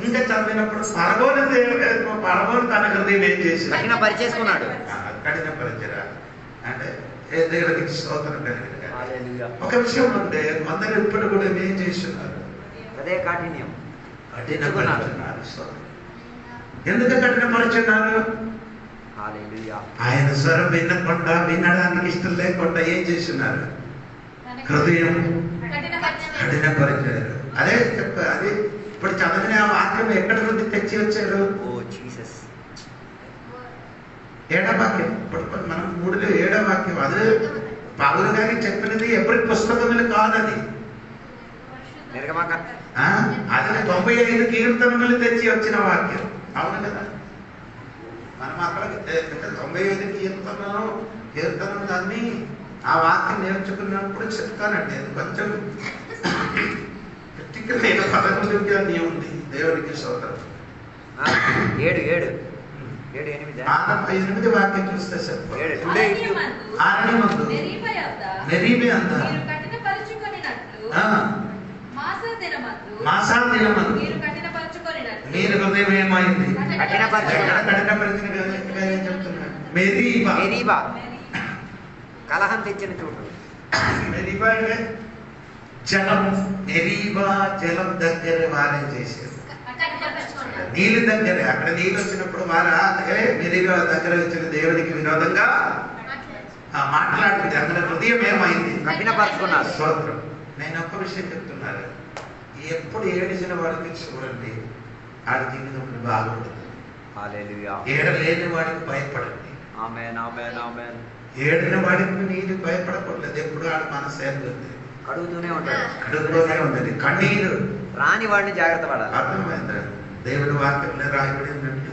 ఇంకా చదివినప్పుడు పరమోను తన హృదయం ఏం చేసి కఠిన పరిచేసుకున్నాడు. కఠిన పరిచరా అంటే దేవుడికి స్తోత్రం కలిగిన హల్లెలూయా. ఒక విషయం ఉంటే అందరూ ఇప్పుడు కూడా ఏం చేస్తున్నారు? అదే కాఠిన్యం. కఠినపరుచున్నారు. ఎందుకు కఠినపరుచున్నారు? హల్లెలూయా. ఆయన స్వరం వినకుండా, వినడానికి ఇష్టం లేకుండా ఏం చేస్తున్నారు? హృదయం కఠినపరిచారు. అదే అది ఇప్పుడు చదివిన ఆ వాక్యం ఎక్కడి నుండి తెచ్చి వచ్చారు? ఓ జీసస్. 7వ వాక్యం. ఇప్పుడు మనం 3లో 7వ వాక్యం. అదే పౌలు గారికి చెప్పినది ఎవరి పుస్తకములు కాదది. నిర్గమకాండం అది 95 కీర్తనలు తెచ్చి వచ్చిన వాక్యం. అవును కదా? మనం అక్కడ 95 కీర్తనలు దాన్ని ఆ వాక్యం నేర్చుకున్నప్పుడు చెప్తానండి. అది కొంచెం ప్రత్యేకమైన పదకొండుగా ఉంది. దేవుడికి స్తోత్రం. 7 8 వాక్యం చూస్తే చెప్పు. ఆరణ్యమందు మెరీబే అంద మాసా దినమందు మీరు హృదయం ఏమైంది? చెప్తున్నాడు. మెరీబా కలహం తెచ్చిన చోటు. మెరీబా అంటే జలం. మెరీబా జలం దగ్గర వారే చేశారు. నీళ్ళు దగ్గరే. అక్కడ నీళ్ళు వచ్చినప్పుడు వారా మెరీబా దగ్గర వచ్చిన దేవుడికి విరోధంగా మాట్లాడింది. అక్కడ హృదయం ఏమైంది? కఠినపరుచుకున్నారు. స్తోత్రం. నేను ఒక్క విషయం చెప్తున్నాను. ఎప్పుడు ఏడిసిన వాడికి చూడండి, ఆడి జీవితం బాగుంటుంది. హల్లెలూయా. ఏడలేని వాడికి భయపడండి. ఆమేన్ ఆమేన్ ఆమేన్. ఏడిన వాడికి నీకు భయపడకూడదు. ఎప్పుడు ఆడ మనసు ఏర్పడుతుంది, కడుగుతూనే ఉంటాడు. కడుగుతూనే ఉంటుంది. కన్నీరు రాని వాడిని జాగ్రత్త పడాలి. అర్థమైందా? దేవుడి వాక్యంలో రాయబడి ఉన్నట్టు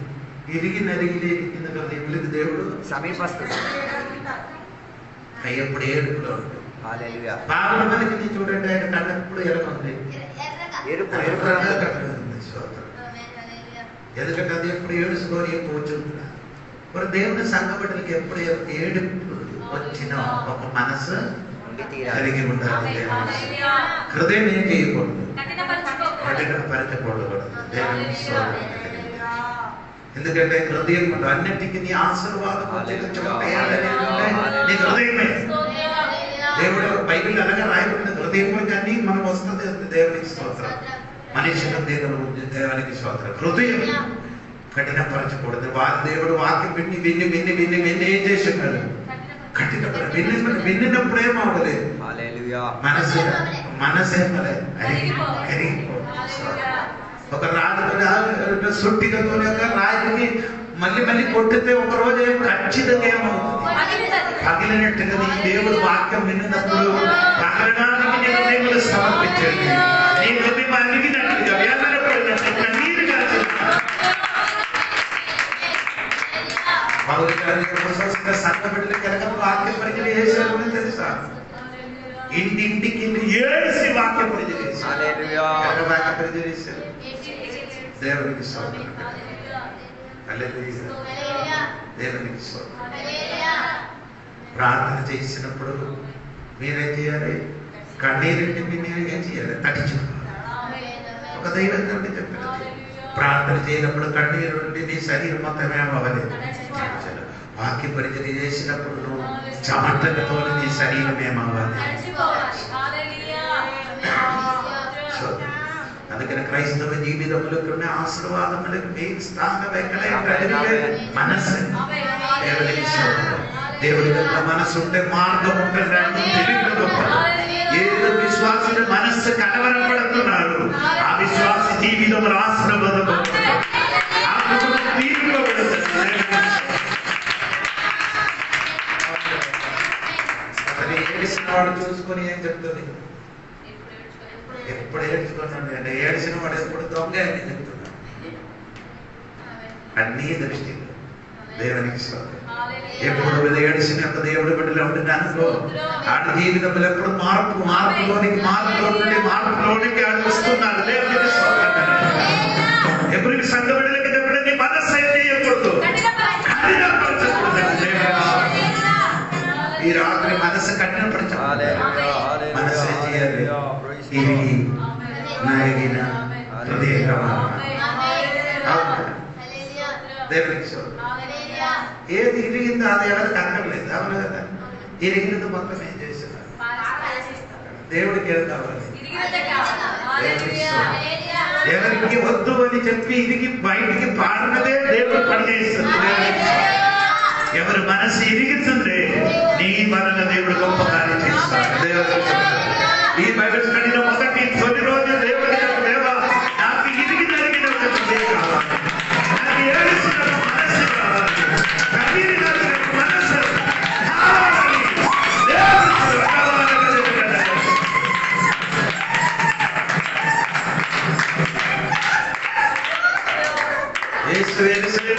ఇరిగి నరిగి కింద హృదయములకు దేవుడు సమీపస్తుడు. ఎప్పుడు ఏడుపులో ఉంటుంది. హల్లెలూయా. బాగుల మనకి చూడండి, ఆయన కన్నప్పుడు ఎలా ఉంది? ఎరుపు ఎందుకంటే అది ఎప్పుడు ఏడుచుకొని ఎప్పుడు చూస్తున్నా. మరి దేవుని సంఘబిడ్డలకి ఎప్పుడు ఏడుపు వచ్చిన ఒక మనసు కలిగి ఉండాలి. హృదయం ఏం చేయకూడదు, కఠినపరచకూడదు. దేవుని స్తోత్రం. ఎందుకంటే హృదయం అన్నిటికీ నీ ఆశీర్వాదం వచ్చే చోట నీ హృదయమే. దేవుడు బైబిల్ అనగా రాయబడిన హృదయం కానీ మనం వస్తుంది. దేవునికి స్తోత్రం. మనిషికి దేవునికి స్తోత్రం. హృదయం కఠినపరచకూడదు. దేవుడు వాక్యం విన్ని విన్ని విన్ని విన్ని విన్ని ఏం చేస్తున్నారు? విన్నప్పుడు ఏమవలేదు. మనసేమలే ఒక రాజు సుట్టితో రాజుకి మళ్ళీ మళ్ళీ కొట్టితే ఒక రోజు ఏమో ఖచ్చితంగా ఏమవుతుంది? పగిలినట్టుగా నీ దేవుడు వాక్యం విన్నప్పుడు పగలడానికి నీ హృదయములు సమర్పించండి. నీ హృదయం అలిగినట్టుగా వేదనపడినట్టు కన్నీరు కాదు. సంఘ బిడ్డలకి ఎలాగ వాక్య పరిచయం చేశారు తెలుసా? ఇంటింటికి ఏసి వాక్య పరిచయం చేశారు. వాక్య పరిచయం చేశారు. దేవునికి స్తోత్రం. హల్లెలూయా. దేవునికి స్తోత్రం. ప్రార్థన చేసినప్పుడు మీరేం చేయాలి? కన్నీరుని మీరు ఏం చేయాలి? తడిచుకోవాలి. ఒక దైవం నుండి చెప్పినది, ప్రార్థన చేయనప్పుడు కన్నీరు నుండి నీ శరీరం మొత్తం ఏమవ్వాలి? వాక్య పరిచయం చేసినప్పుడు నువ్వు చెమటలతో నీ శరీరం ఏమవ్వాలి? అందుకని క్రైస్తవ జీవితంలో కొన్ని ఆశీర్వాదములకు మెయిన్ స్థానం ఎక్కడంటే మనస్సు. దేవుడికి స్తోత్రం. దేవుడి యొక్క మనస్సు ఉంటే మార్గం ఉంటుంది. ఏదో విశ్వాసులు మనస్సు కలవరపడుతున్నారు, ఆ విశ్వాస జీవితంలో ఆశీర్వాదం ఏడిసిన వాడు చూసుకొని ఏం చెప్తుంది? ఎప్పుడు ఏడ్చుకున్నాడు అంటే ఏడ్చిన వాడు ఎప్పుడు దొంగ అని చెప్తున్నాడు. అన్నీ దృష్టి దేవునికి ఎప్పుడు ఏడిసినంత దేవుడి బిడ్డలు ఉంటున్నానుకో ఆడి జీవితంలో ఎప్పుడు మార్పులోనికి ఆడు వస్తున్నాడు. దేవునికి ఎప్పుడు సంఘ బిడ్డలకి చెప్పడానికి మనస్సు ఏం చేయకూడదు, ఈ రాత్రి మనసు కఠినపరచాలి. మనసు ఏం చేయాలి? నరిగిన హృదయ ఇరిగినది మొత్తం ఏం చేస్తున్నారు? దేవుడికి ఏం కావాలి? ఎవరికి వద్దు అని చెప్పి ఇరిగి బయటికి పాడినదే దేవుడు పని చేస్తుంది. ఎవరి మనసు ఇరుగుతుంది నీ వలన దేవుడు గొప్ప కార్యం చేస్తాడు. దేవుడు ఈ బైబిల్ స్టడీలో మొదటి తొలి రోజు దేవుడి దేవా నాకు ఇరిగి జరిగిన ఒక హృదయం కావాలి, నాకు ఏడుస్తున్న మనసు కావాలి, కన్నీరు కాసిన మనసు కావాలి.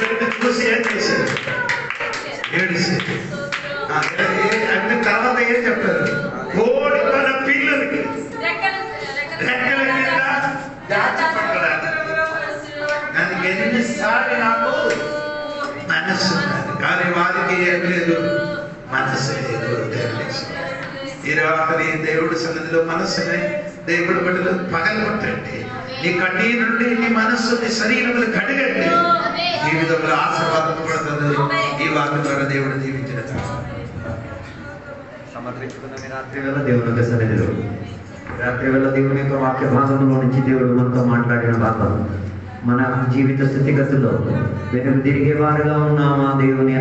దేవుడు చూసి ఏం చేశారు? ఏడిసి అన్ని తర్వాత ఏం చెప్పారు? కోడి మన పిల్లలకి రెక్కల కింద దాచిపెట్టడానికి. దానికి ఎన్నిసార్లు నాకు మనస్సు ఉన్నది కానీ వారికి ఏం లేదు, మనస్సు లేదు. ఈ రాత్రి దేవుడి సన్నిధిలో మనస్సుని దేవుడి బిడ్డలు పగలగొట్టండి. నీ కన్నీరు నుండి నీ మనస్సు నీ శరీరములు కడగండి. జీవితంలో ఆశీర్వాదం పడుతుంది. ఈ వాక్యం ద్వారా దేవుడు దీవించిన సమర్పించుకున్న రాత్రి వేళ దేవుని యొక్క సన్నిధిలో రాత్రి వేళ దేవుని యొక్క వాక్య భాగంలో నుంచి దేవుడు మనతో మాట్లాడిన భాగం మన జీవిత స్థితిగతుల్లో వెనుక తిరిగే వారుగా ఉన్నామా దేవుని